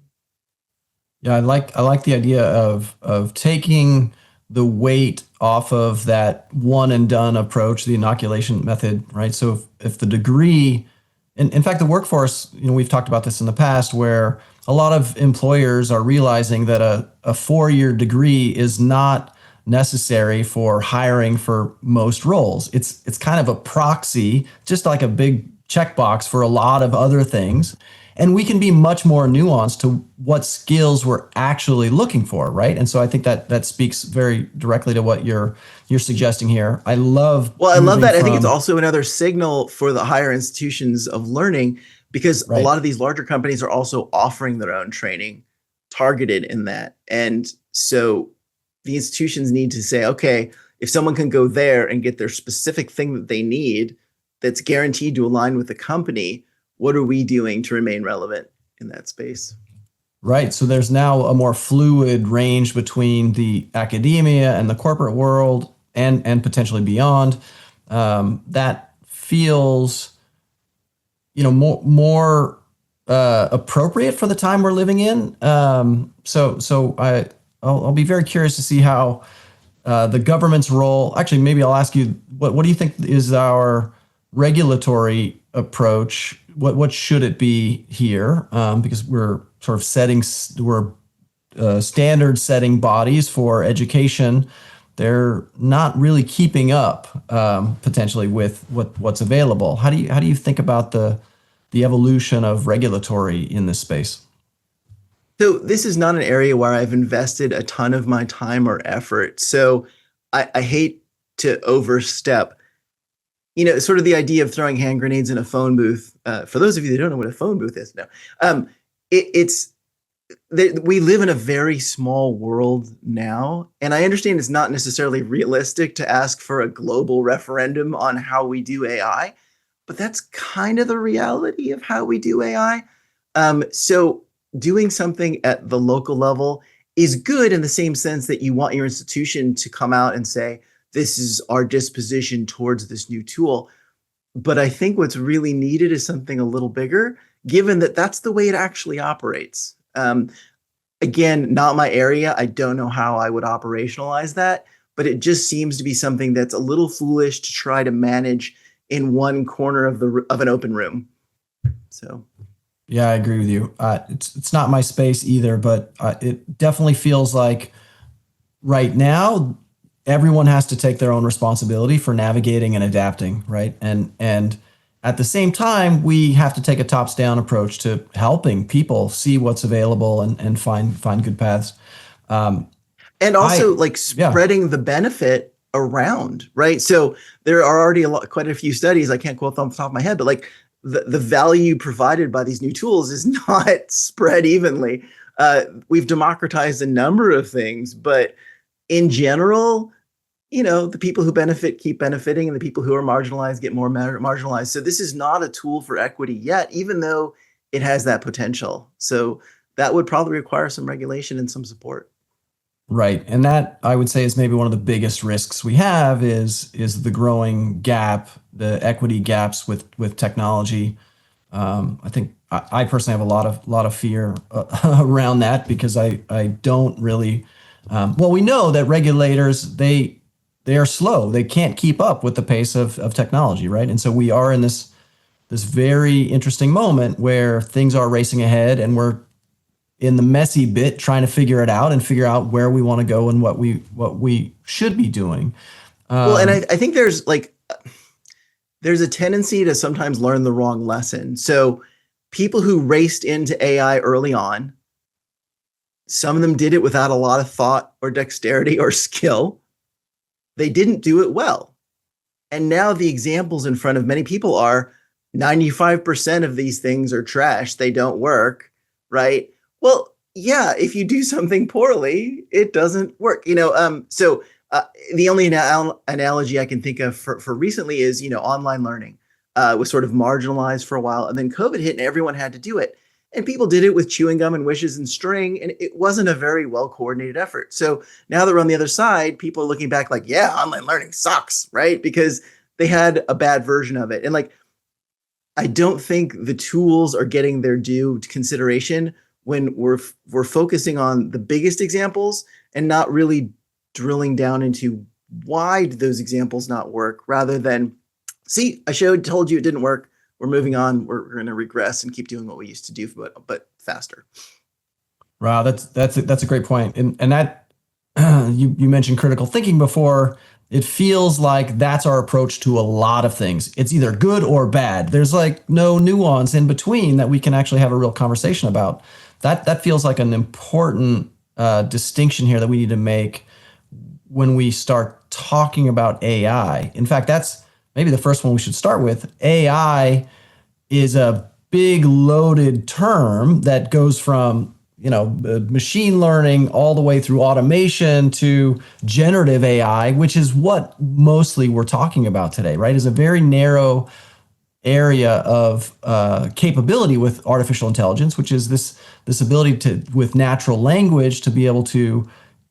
Yeah, I like the idea of taking the weight off of that one and done approach, the inoculation method, right? So if the degree, in fact, the workforce, we've talked about this in the past, where a lot of employers are realizing that a 4-year degree is not necessary for hiring for most roles. It's kind of a proxy, just like a big checkbox for a lot of other things. And we can be much more nuanced to what skills we're actually looking for, right? And so I think that speaks very directly to what you're suggesting here. I love that. I think it's also another signal for the higher institutions of learning, because a lot of these larger companies are also offering their own training targeted in that. And so the institutions need to say, okay, if someone can go there and get their specific thing that they need that's guaranteed to align with the company, what are we doing to remain relevant in that space? Right. So there's now a more fluid range between the academia and the corporate world and potentially beyond. That feels, more appropriate for the time we're living in. I'll be very curious to see how the government's role. Actually, maybe I'll ask you, what do you think is our regulatory approach? What should it be here? Because we're sort of standard setting bodies for education. They're not really keeping up potentially with what's available. How do you think about the evolution of regulatory in this space? So this is not an area where I've invested a ton of my time or effort. So I hate to overstep. Sort of the idea of throwing hand grenades in a phone booth. For those of you that don't know what a phone booth is, we live in a very small world now, and I understand it's not necessarily realistic to ask for a global referendum on how we do AI, but that's kind of the reality of how we do AI. So doing something at the local level is good in the same sense that you want your institution to come out and say, this is our disposition towards this new tool. But I think what's really needed is something a little bigger, given that that's the way it actually operates. Again, not my area. I don't know how I would operationalize that, but it just seems to be something that's a little foolish to try to manage in one corner of an open room. So, yeah, I agree with you. It's not my space either, but it definitely feels like right now everyone has to take their own responsibility for navigating and adapting, right? And at the same time, we have to take a tops-down approach to helping people see what's available and find good paths. And also spreading the benefit around, right? So there are already quite a few studies. I can't quote them off the top of my head, but the value provided by these new tools is not spread evenly. We've democratized a number of things, but in general, the people who benefit keep benefiting, and the people who are marginalized get more marginalized. So this is not a tool for equity yet, even though it has that potential. So that would probably require some regulation and some support. Right. And that, I would say, is maybe one of the biggest risks we have is the growing gap, the equity gaps with technology. I think I personally have a lot of fear around that, because I don't really, we know that regulators, they are slow. They can't keep up with the pace of technology, right? And so we are in this very interesting moment where things are racing ahead, and we're in the messy bit trying to figure it out and figure out where we want to go and what we should be doing. And I think there's a tendency to sometimes learn the wrong lesson. So people who raced into AI early on, some of them did it without a lot of thought or dexterity or skill. They didn't do it well. And now the examples in front of many people are 95% of these things are trash. They don't work, right? Well, yeah, if you do something poorly, it doesn't work. So the only analogy I can think of for recently is, online learning was sort of marginalized for a while, and then COVID hit and everyone had to do it. And people did it with chewing gum and wishes and string, and it wasn't a very well-coordinated effort. So now that we're on the other side, people are looking back like, yeah, online learning sucks, right? Because they had a bad version of it. And I don't think the tools are getting their due consideration when we're focusing on the biggest examples and not really drilling down into why did those examples not work, rather than, see, told you it didn't work. We're moving on. We're going to regress and keep doing what we used to do, but faster. Wow, that's a great point. And that you mentioned critical thinking before. It feels like that's our approach to a lot of things. It's either good or bad. There's no nuance in between that we can actually have a real conversation about. That feels like an important distinction here that we need to make when we start talking about AI. In fact, that's maybe the first one we should start with. AI is a big loaded term that goes from machine learning all the way through automation to generative AI, which is what mostly we're talking about today, right? Is a very narrow area of capability with artificial intelligence, which is this ability to, with natural language, to be able to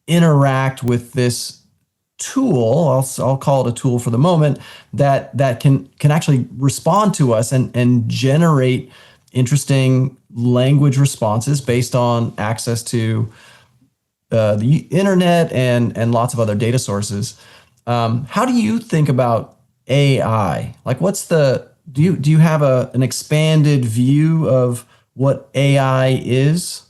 interact with this tool. I'll call it a tool for the moment that can actually respond to us and generate interesting language responses based on access to the internet and lots of other data sources. How do you think about AI? Like, do you have an expanded view of what AI is?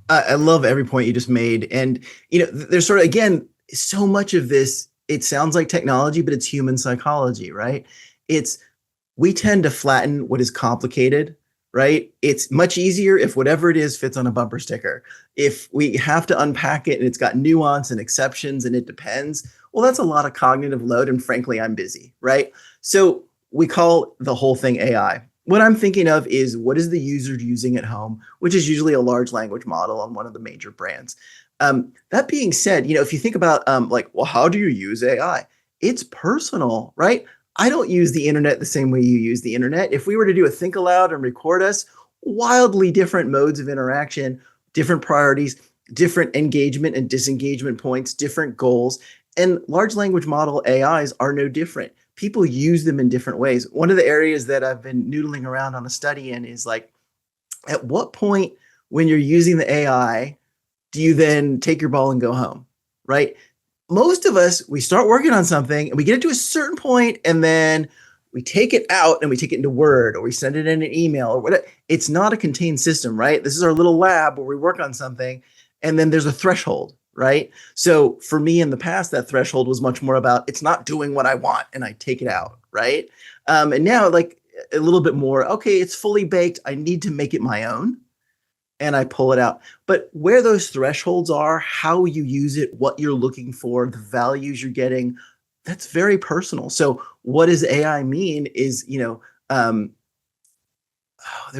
I love every point you just made. And, there's sort of, again, so much of this, it sounds like technology, but it's human psychology, right? We tend to flatten what is complicated, right? It's much easier if whatever it is fits on a bumper sticker. If we have to unpack it and it's got nuance and exceptions and it depends, well, that's a lot of cognitive load. And frankly, I'm busy, right? So we call the whole thing AI. What I'm thinking of is, what is the user using at home, which is usually a large language model on one of the major brands. That being said, if you think about well, how do you use AI? It's personal, right? I don't use the internet the same way you use the internet. If we were to do a think aloud and record us, wildly different modes of interaction, different priorities, different engagement and disengagement points, different goals. And large language model AIs are no different. People use them in different ways. One of the areas that I've been noodling around on a study in is like, at what point when you're using the AI, do you then take your ball and go home, right? Most of us, we start working on something and we get it to a certain point and then we take it out and we take it into Word or we send it in an email or whatever. It's not a contained system, right? This is our little lab where we work on something and then there's a threshold, right? So for me in the past, that threshold was much more about it's not doing what I want and I take it out, right? And now like a little bit more, okay, it's fully baked. I need to make it my own. And I pull it out. But where those thresholds are, how you use it, what you're looking for, the values you're getting, that's very personal. So what does AI mean is, there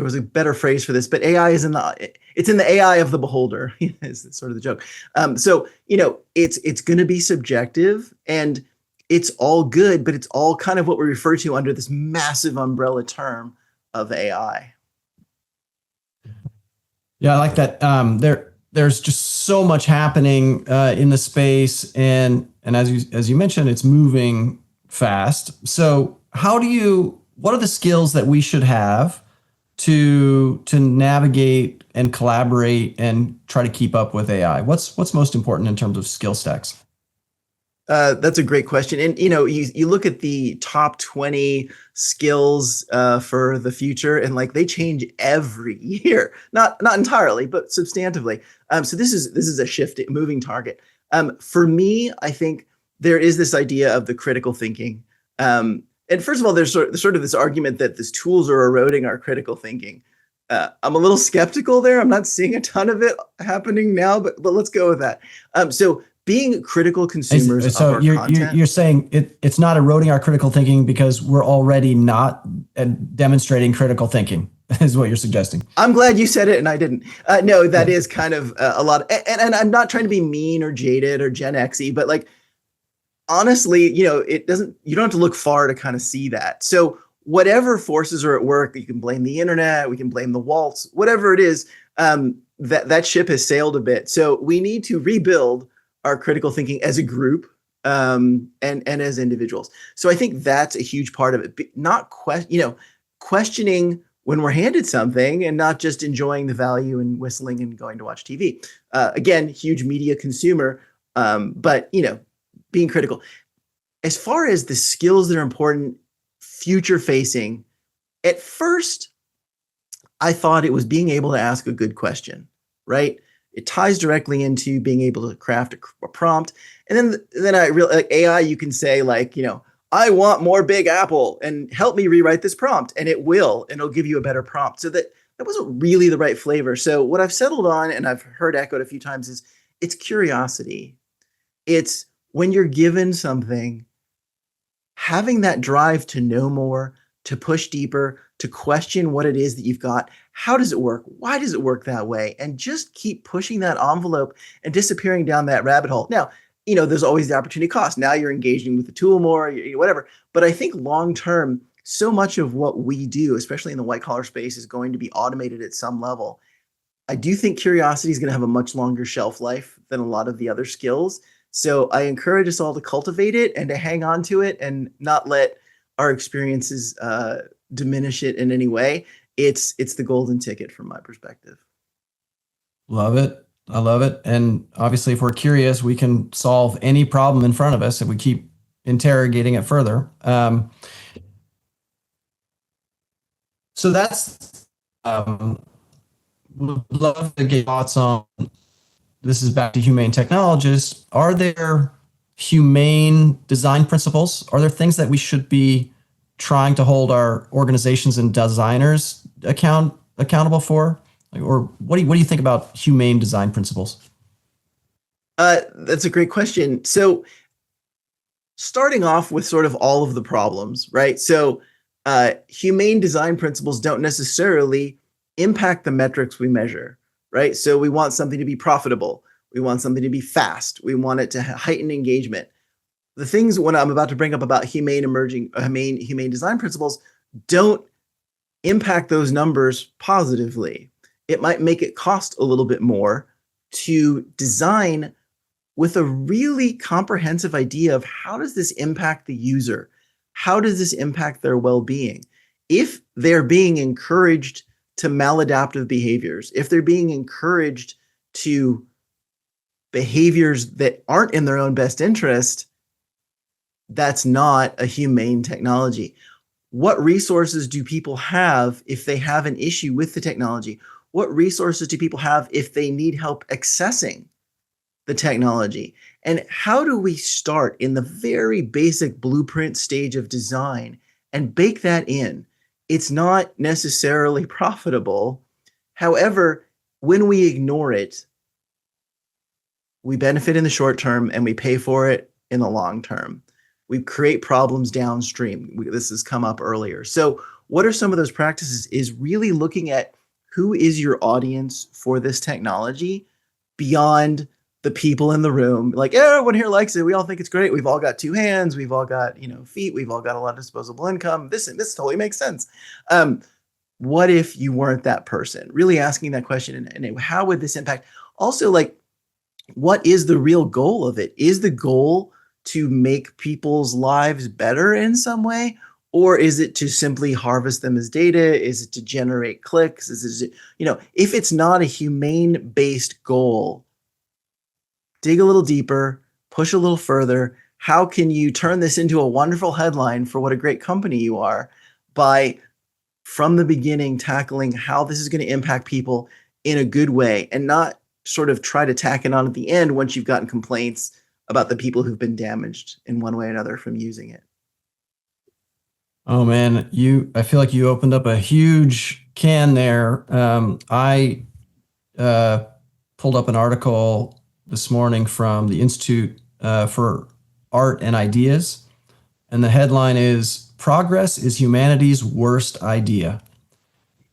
was a better phrase for this, but AI is it's in the AI of the beholder, is sort of the joke. So, it's going to be subjective and it's all good, but it's all kind of what we refer to under this massive umbrella term of AI. Yeah, I like that. There's just so much happening in the space, and as you mentioned, it's moving fast. So, what are the skills that we should have to navigate and collaborate and try to keep up with AI? What's most important in terms of skill stacks? That's a great question. And, you look at the top 20 skills for the future and like they change every year, not entirely, but substantively. So this is a moving target. For me, I think there is this idea of the critical thinking. And first of all, there's sort of this argument that these tools are eroding our critical thinking. I'm a little skeptical there. I'm not seeing a ton of it happening now, but let's go with that. So being critical consumers of our content. You're saying it's not eroding our critical thinking because we're already not demonstrating critical thinking, is what you're suggesting. I'm glad you said it and I didn't. No, that is kind of a lot. And I'm not trying to be mean or jaded or Gen X-y, but like, honestly, you don't have to look far to kind of see that. So whatever forces are at work, you can blame the internet, we can blame the waltz, whatever it is, that ship has sailed a bit. So we need to rebuild our critical thinking as a group and as individuals. So I think that's a huge part of it. Not questioning when we're handed something and not just enjoying the value and whistling and going to watch TV. Again, huge media consumer, but being critical. As far as the skills that are important, future facing, at first, I thought it was being able to ask a good question, right? It ties directly into being able to craft a prompt. And then I realized like AI, you can say like, I want more Big Apple and help me rewrite this prompt. And it will, and it'll give you a better prompt. So that wasn't really the right flavor. So what I've settled on, and I've heard echoed a few times, is it's curiosity. It's when you're given something, having that drive to know more, to push deeper, to question what it is that you've got. How does it work? Why does it work that way? And just keep pushing that envelope and disappearing down that rabbit hole. Now, there's always the opportunity cost. Now you're engaging with the tool more, whatever. But I think long-term, so much of what we do, especially in the white collar space, is going to be automated at some level. I do think curiosity is going to have a much longer shelf life than a lot of the other skills. So I encourage us all to cultivate it and to hang on to it and not let our experiences diminish it in any way. It's the golden ticket from my perspective. Love it. I love it. And obviously, if we're curious, we can solve any problem in front of us if we keep interrogating it further. So that's, would love to get thoughts on, this is back to humane technologists. Are there humane design principles? Are there things that we should be trying to hold our organizations and designers accountable for? Or what do you think about humane design principles? That's a great question. So starting off with sort of all of the problems, right? So humane design principles don't necessarily impact the metrics we measure, right? So we want something to be profitable. We want something to be fast. We want it to heighten engagement. The things when I'm about to bring up about humane design principles don't impact those numbers positively. It might make it cost a little bit more to design with a really comprehensive idea of how does this impact the user? How does this impact their well-being? If they're being encouraged to maladaptive behaviors, if they're being encouraged to behaviors that aren't in their own best interest, that's not a humane technology. What resources do people have if they have an issue with the technology? What resources do people have if they need help accessing the technology? And how do we start in the very basic blueprint stage of design and bake that in? It's not necessarily profitable. However, when we ignore it, we benefit in the short term and we pay for it in the long term. We create problems downstream. This has come up earlier. So what are some of those practices is really looking at who is your audience for this technology beyond the people in the room. Like, everyone here likes it. We all think it's great. We've all got two hands. We've all got, feet. We've all got a lot of disposable income. This totally makes sense. What if you weren't that person? Really asking that question and how would this impact? Also, like, what is the real goal of it? Is the goal to make people's lives better in some way? Or is it to simply harvest them as data? Is it to generate clicks? Is it, if it's not a humane-based goal, dig a little deeper, push a little further. How can you turn this into a wonderful headline for what a great company you are by, from the beginning, tackling how this is going to impact people in a good way and not sort of try to tack it on at the end once you've gotten complaints about the people who've been damaged in one way or another from using it. Oh man, I feel like you opened up a huge can there. I pulled up an article this morning from the Institute for Art and Ideas, and the headline is "Progress is Humanity's Worst Idea."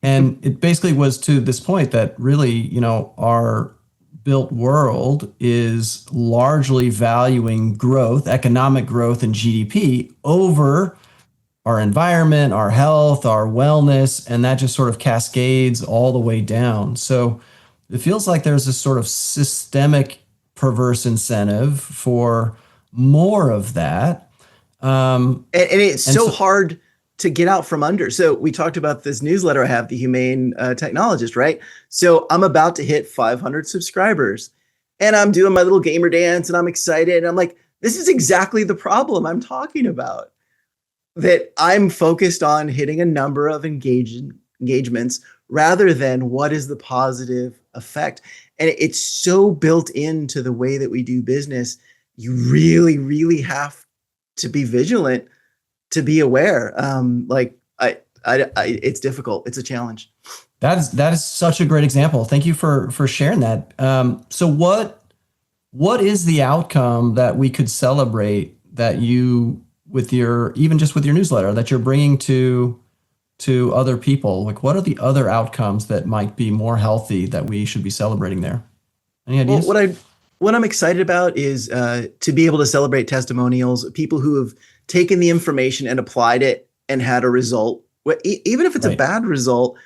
And it basically was to this point that really, our built world is largely valuing growth, economic growth and GDP over our environment, our health, our wellness, and that just sort of cascades all the way down. So it feels like there's this sort of systemic perverse incentive for more of that. And it's so hard to get out from under. So we talked about this newsletter I have, The Humane Technologist, right? So I'm about to hit 500 subscribers and I'm doing my little gamer dance and I'm excited. And I'm like, this is exactly the problem I'm talking about. That I'm focused on hitting a number of engagements rather than what is the positive effect. And it's so built into the way that we do business. You really, really have to be vigilant, to be aware. It's difficult. It's a challenge. That is such a great example. Thank you for sharing that. So what is the outcome that we could celebrate that you, even just with your newsletter, that you're bringing to other people? Like, what are the other outcomes that might be more healthy that we should be celebrating there? Any ideas? Well, what I'm excited about is to be able to celebrate testimonials, people who have taken the information and applied it and had a result, even if it's a bad result,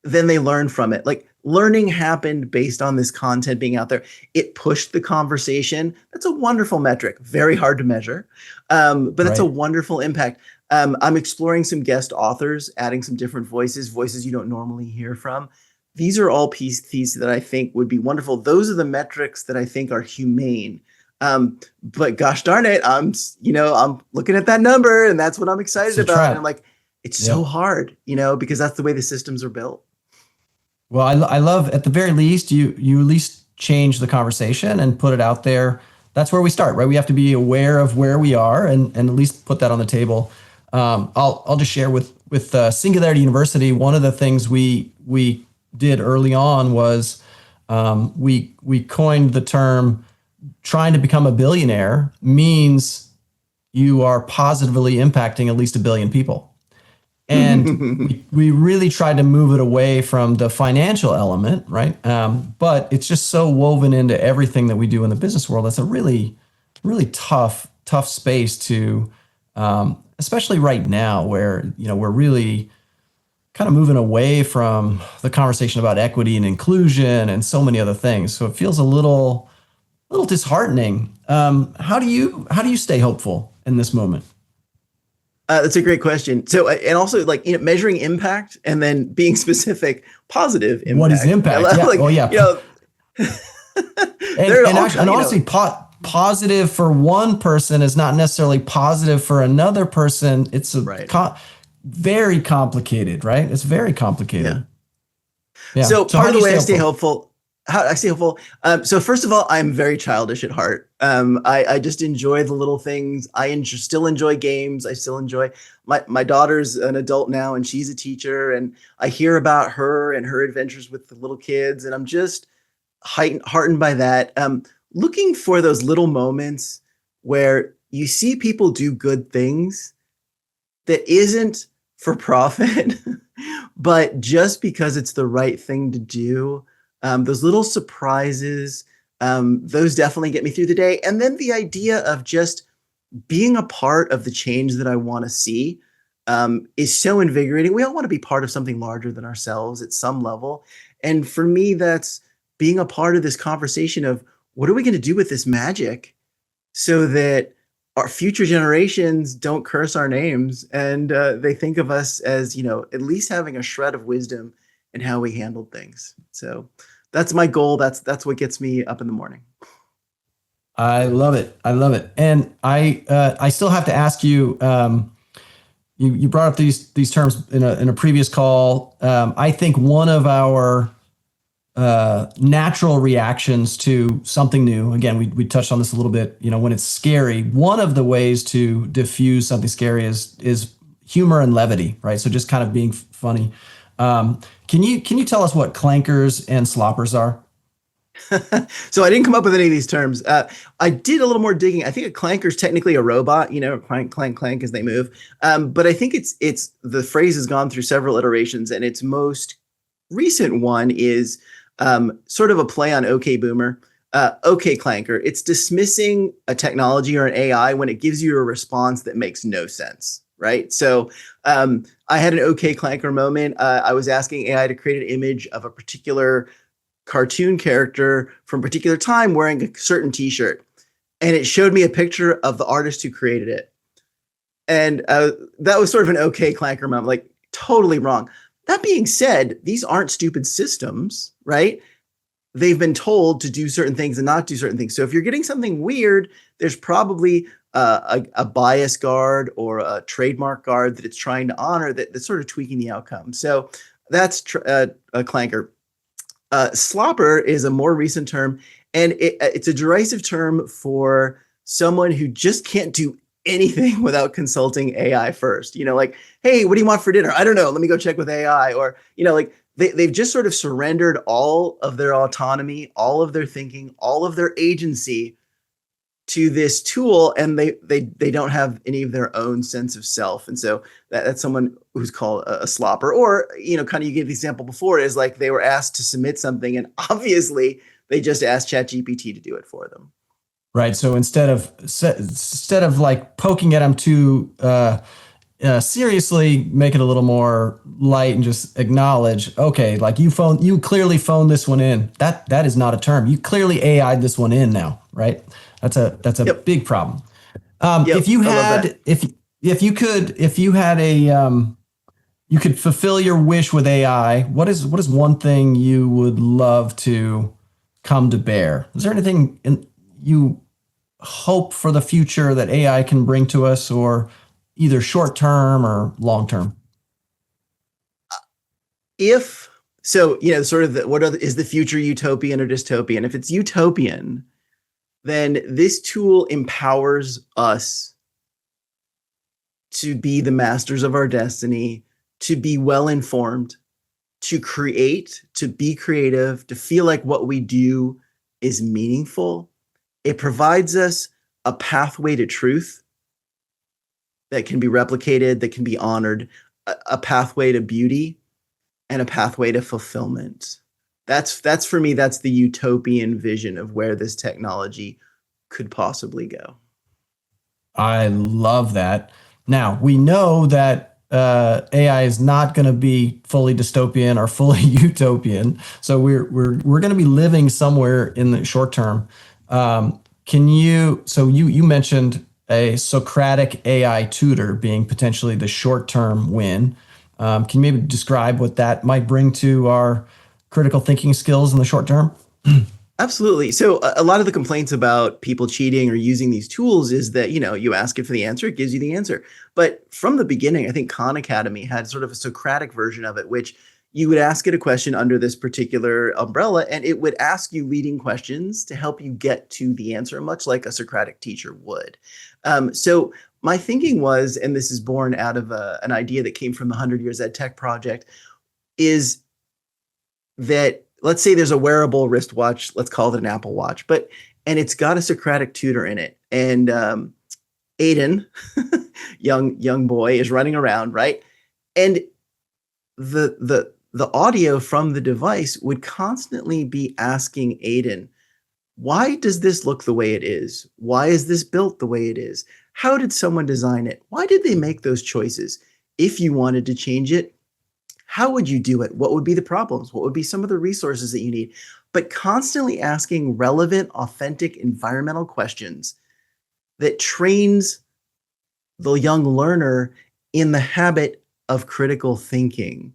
then they learn from it. Like learning happened based on this content being out there. It pushed the conversation. That's a wonderful metric. Very hard to measure, but that's a wonderful impact. I'm exploring some guest authors, adding some different voices you don't normally hear from. These are all pieces that I think would be wonderful. Those are the metrics that I think are humane. But gosh darn it, I'm looking at that number and that's what I'm excited about. And I'm like, it's so hard, because that's the way the systems are built. Well, I love, at the very least, you at least change the conversation and put it out there. That's where we start, right? We have to be aware of where we are and at least put that on the table. I'll just share with Singularity University. One of the things we did early on was we coined the term trying to become a billionaire means you are positively impacting at least 1 billion people. And we really tried to move it away from the financial element, right? But it's just so woven into everything that we do in the business world. It's a really, really tough space to, especially right now where, we're really kind of moving away from the conversation about equity and inclusion and so many other things. So it feels a little disheartening. How do you stay hopeful in this moment? That's a great question. So, and also measuring impact and then being specific, positive impact. What is impact? And honestly, positive for one person is not necessarily positive for another person. It's very complicated, right? It's very complicated. Yeah. So part of the way I stay hopeful. How I stay hopeful. So first of all, I'm very childish at heart. I just enjoy the little things. I still enjoy games. I still enjoy my daughter's an adult now and she's a teacher, and I hear about her and her adventures with the little kids, and I'm just heartened by that. Looking for those little moments where you see people do good things that isn't for profit, but just because it's the right thing to do. Those little surprises, those definitely get me through the day. And then the idea of just being a part of the change that I want to see is so invigorating. We all want to be part of something larger than ourselves at some level. And for me, that's being a part of this conversation of what are we going to do with this magic so that our future generations don't curse our names and they think of us as, at least having a shred of wisdom in how we handled things. So that's my goal. That's what gets me up in the morning. I love it. And I still have to ask you, you brought up these terms in a previous call. I think one of our natural reactions to something new, again, we touched on this a little bit, when it's scary, one of the ways to diffuse something scary is humor and levity, right? So just kind of being funny. Can you tell us what clankers and sloppers are? So I didn't come up with any of these terms. I did a little more digging. I think a clanker is technically a robot, clank, clank, clank as they move. But I think it's the phrase has gone through several iterations, and its most recent one is sort of a play on OK Boomer. OK Clanker. It's dismissing a technology or an AI when it gives you a response that makes no sense. Right. So I had an OK Clanker moment. I was asking AI to create an image of a particular cartoon character from a particular time wearing a certain T-shirt. And it showed me a picture of the artist who created it. And that was sort of an OK Clanker moment, like totally wrong. That being said, these aren't stupid systems, right? They've been told to do certain things and not do certain things. So if you're getting something weird, there's probably a bias guard or a trademark guard that it's trying to honor that's sort of tweaking the outcome. So that's a clanker. Slopper is a more recent term, and it's a derisive term for someone who just can't do anything without consulting AI first. Like, hey, what do you want for dinner? I don't know. Let me go check with AI. Or, they've just sort of surrendered all of their autonomy, all of their thinking, all of their agency to this tool, and they don't have any of their own sense of self. And so that's someone who's called a slopper. Or, kind of you gave the example before, is like they were asked to submit something and obviously they just asked ChatGPT to do it for them. Right. So instead of like poking at them to seriously make it a little more light and just acknowledge, okay, like you clearly phoned this one in. That is not a term. You clearly AI'd this one in now, right? That's a Yep. big problem. Yep. If you I love that. had, if you had you could fulfill your wish with AI, what is one thing you would love to come to bear? Is there anything you hope for the future that AI can bring to us, or either short term or long term? If so, sort of is the future utopian or dystopian? If it's utopian, then this tool empowers us to be the masters of our destiny, to be well informed, to create, to be creative, to feel like what we do is meaningful. It provides us a pathway to truth that can be replicated, that can be honored, a pathway to beauty, and a pathway to fulfillment. That's for me, that's the utopian vision of where this technology could possibly go. I love that. Now we know that AI is not going to be fully dystopian or fully utopian. So we're going to be living somewhere in the short term. Can you? So you mentioned a Socratic AI tutor being potentially the short term win. Can you maybe describe what that might bring to our critical thinking skills in the short term? Absolutely. So a lot of the complaints about people cheating or using these tools is that, you ask it for the answer, it gives you the answer. But from the beginning, I think Khan Academy had sort of a Socratic version of it, which you would ask it a question under this particular umbrella, and it would ask you leading questions to help you get to the answer, much like a Socratic teacher would. So my thinking was, and this is born out of an idea that came from the 100 Years Ed Tech Project, is that let's say there's a wearable wristwatch, let's call it an Apple Watch, and it's got a Socratic tutor in it. And Aiden, young boy, is running around, right? And the audio from the device would constantly be asking Aiden, why does this look the way it is? Why is this built the way it is? How did someone design it? Why did they make those choices? If you wanted to change it, how would you do it? What would be the problems? What would be some of the resources that you need? But constantly asking relevant, authentic, environmental questions that trains the young learner in the habit of critical thinking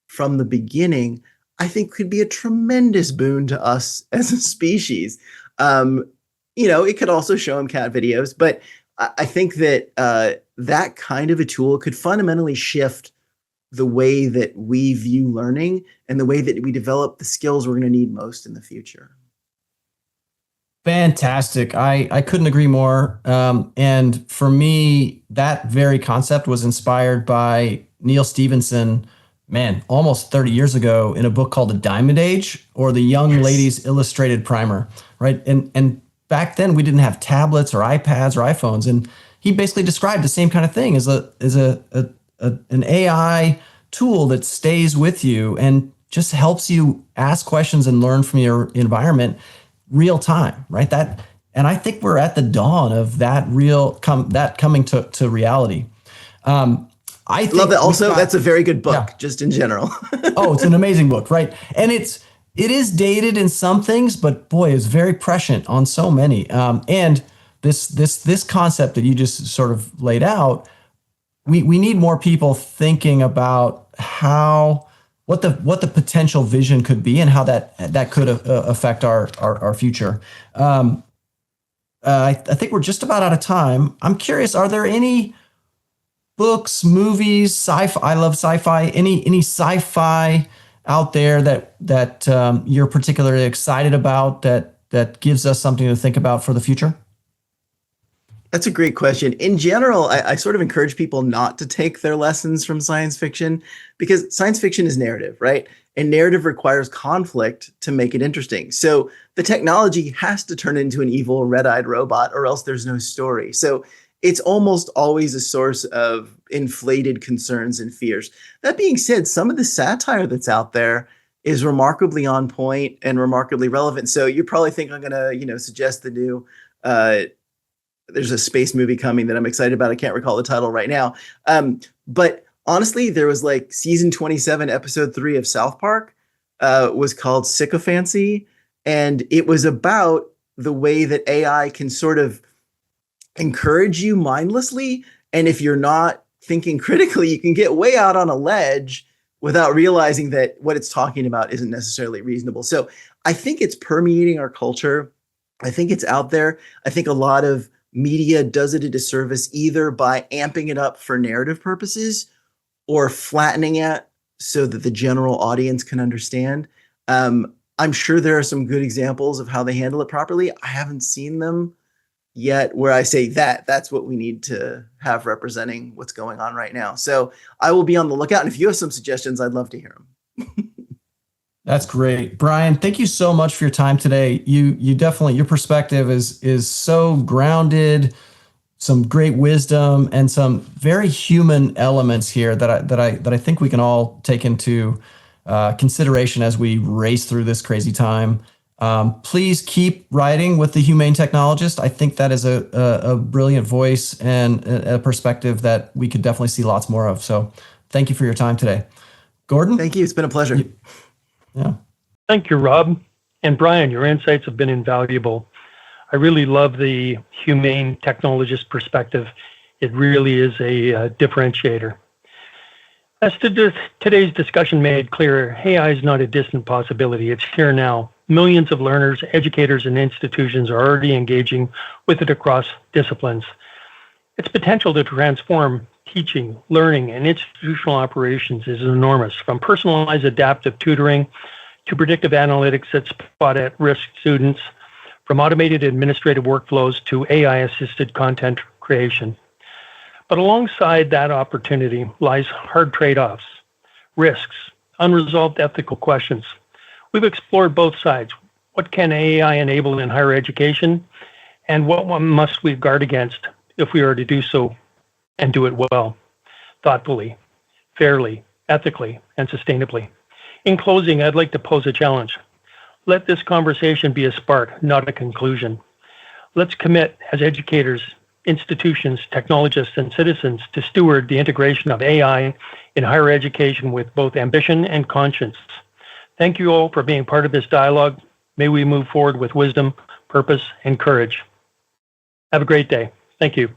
from the beginning, I think could be a tremendous boon to us as a species. It could also show them cat videos, but I think that that kind of a tool could fundamentally shift the way that we view learning and the way that we develop the skills we're going to need most in the future. Fantastic. I couldn't agree more. And for me, that very concept was inspired by Neil Stevenson, man, almost 30 years ago in a book called The Diamond Age, or The Young Ladies Illustrated Primer, right? And back then we didn't have tablets or iPads or iPhones. And he basically described the same kind of thing as an AI tool that stays with you and just helps you ask questions and learn from your environment real time, right? And I think we're at the dawn of that coming to reality. I think love that. Also, that's a very good book, Yeah. just in general. Oh, it's an amazing book, right? And it is dated in some things, but boy, it's very prescient on so many. And this concept that you just sort of laid out, we need more people thinking about what the potential vision could be and how that could affect our future. I think we're just about out of time. I'm curious, are there any books, movies, sci-fi? I love sci-fi. Any sci-fi out there that you're particularly excited about that gives us something to think about for the future? That's a great question. In general, I sort of encourage people not to take their lessons from science fiction, because science fiction is narrative, right? And narrative requires conflict to make it interesting. So the technology has to turn into an evil red-eyed robot, or else there's no story. So it's almost always a source of inflated concerns and fears. That being said, some of the satire that's out there is remarkably on point and remarkably relevant. So you probably think I'm going to, suggest the new there's a space movie coming that I'm excited about. I can't recall the title right now. But honestly, there was like season 27, episode 3 of South Park was called Sycophancy. And it was about the way that AI can sort of encourage you mindlessly. And if you're not thinking critically, you can get way out on a ledge without realizing that what it's talking about isn't necessarily reasonable. So I think it's permeating our culture. I think it's out there. I think a lot of media does it a disservice either by amping it up for narrative purposes or flattening it so that the general audience can understand. I'm sure there are some good examples of how they handle it properly. I haven't seen them yet where I say that's what we need to have representing what's going on right now. So I will be on the lookout. And if you have some suggestions, I'd love to hear them. That's great. Brian, thank you so much for your time today. You definitely, your perspective is so grounded, some great wisdom and some very human elements here that I think we can all take into consideration as we race through this crazy time. Please keep writing with the Humane Technologist. I think that is a brilliant voice and a perspective that we could definitely see lots more of. So thank you for your time today. Gordon? Thank you. It's been a pleasure. Yeah. Thank you, Rob. And Brian, your insights have been invaluable. I really love the Humane Technologist perspective. It really is a differentiator. As today's discussion made clear, AI is not a distant possibility. It's here now. Millions of learners, educators, and institutions are already engaging with it across disciplines. Its potential to transform teaching, learning, and institutional operations is enormous, from personalized adaptive tutoring to predictive analytics that spot at-risk students, from automated administrative workflows to AI-assisted content creation. But alongside that opportunity lies hard trade-offs, risks, unresolved ethical questions. We've explored both sides. What can AI enable in higher education, and what must we guard against if we are to do so and do it well, thoughtfully, fairly, ethically, and sustainably? In closing, I'd like to pose a challenge. Let this conversation be a spark, not a conclusion. Let's commit as educators, institutions, technologists, and citizens to steward the integration of AI in higher education with both ambition and conscience. Thank you all for being part of this dialogue. May we move forward with wisdom, purpose, and courage. Have a great day. Thank you.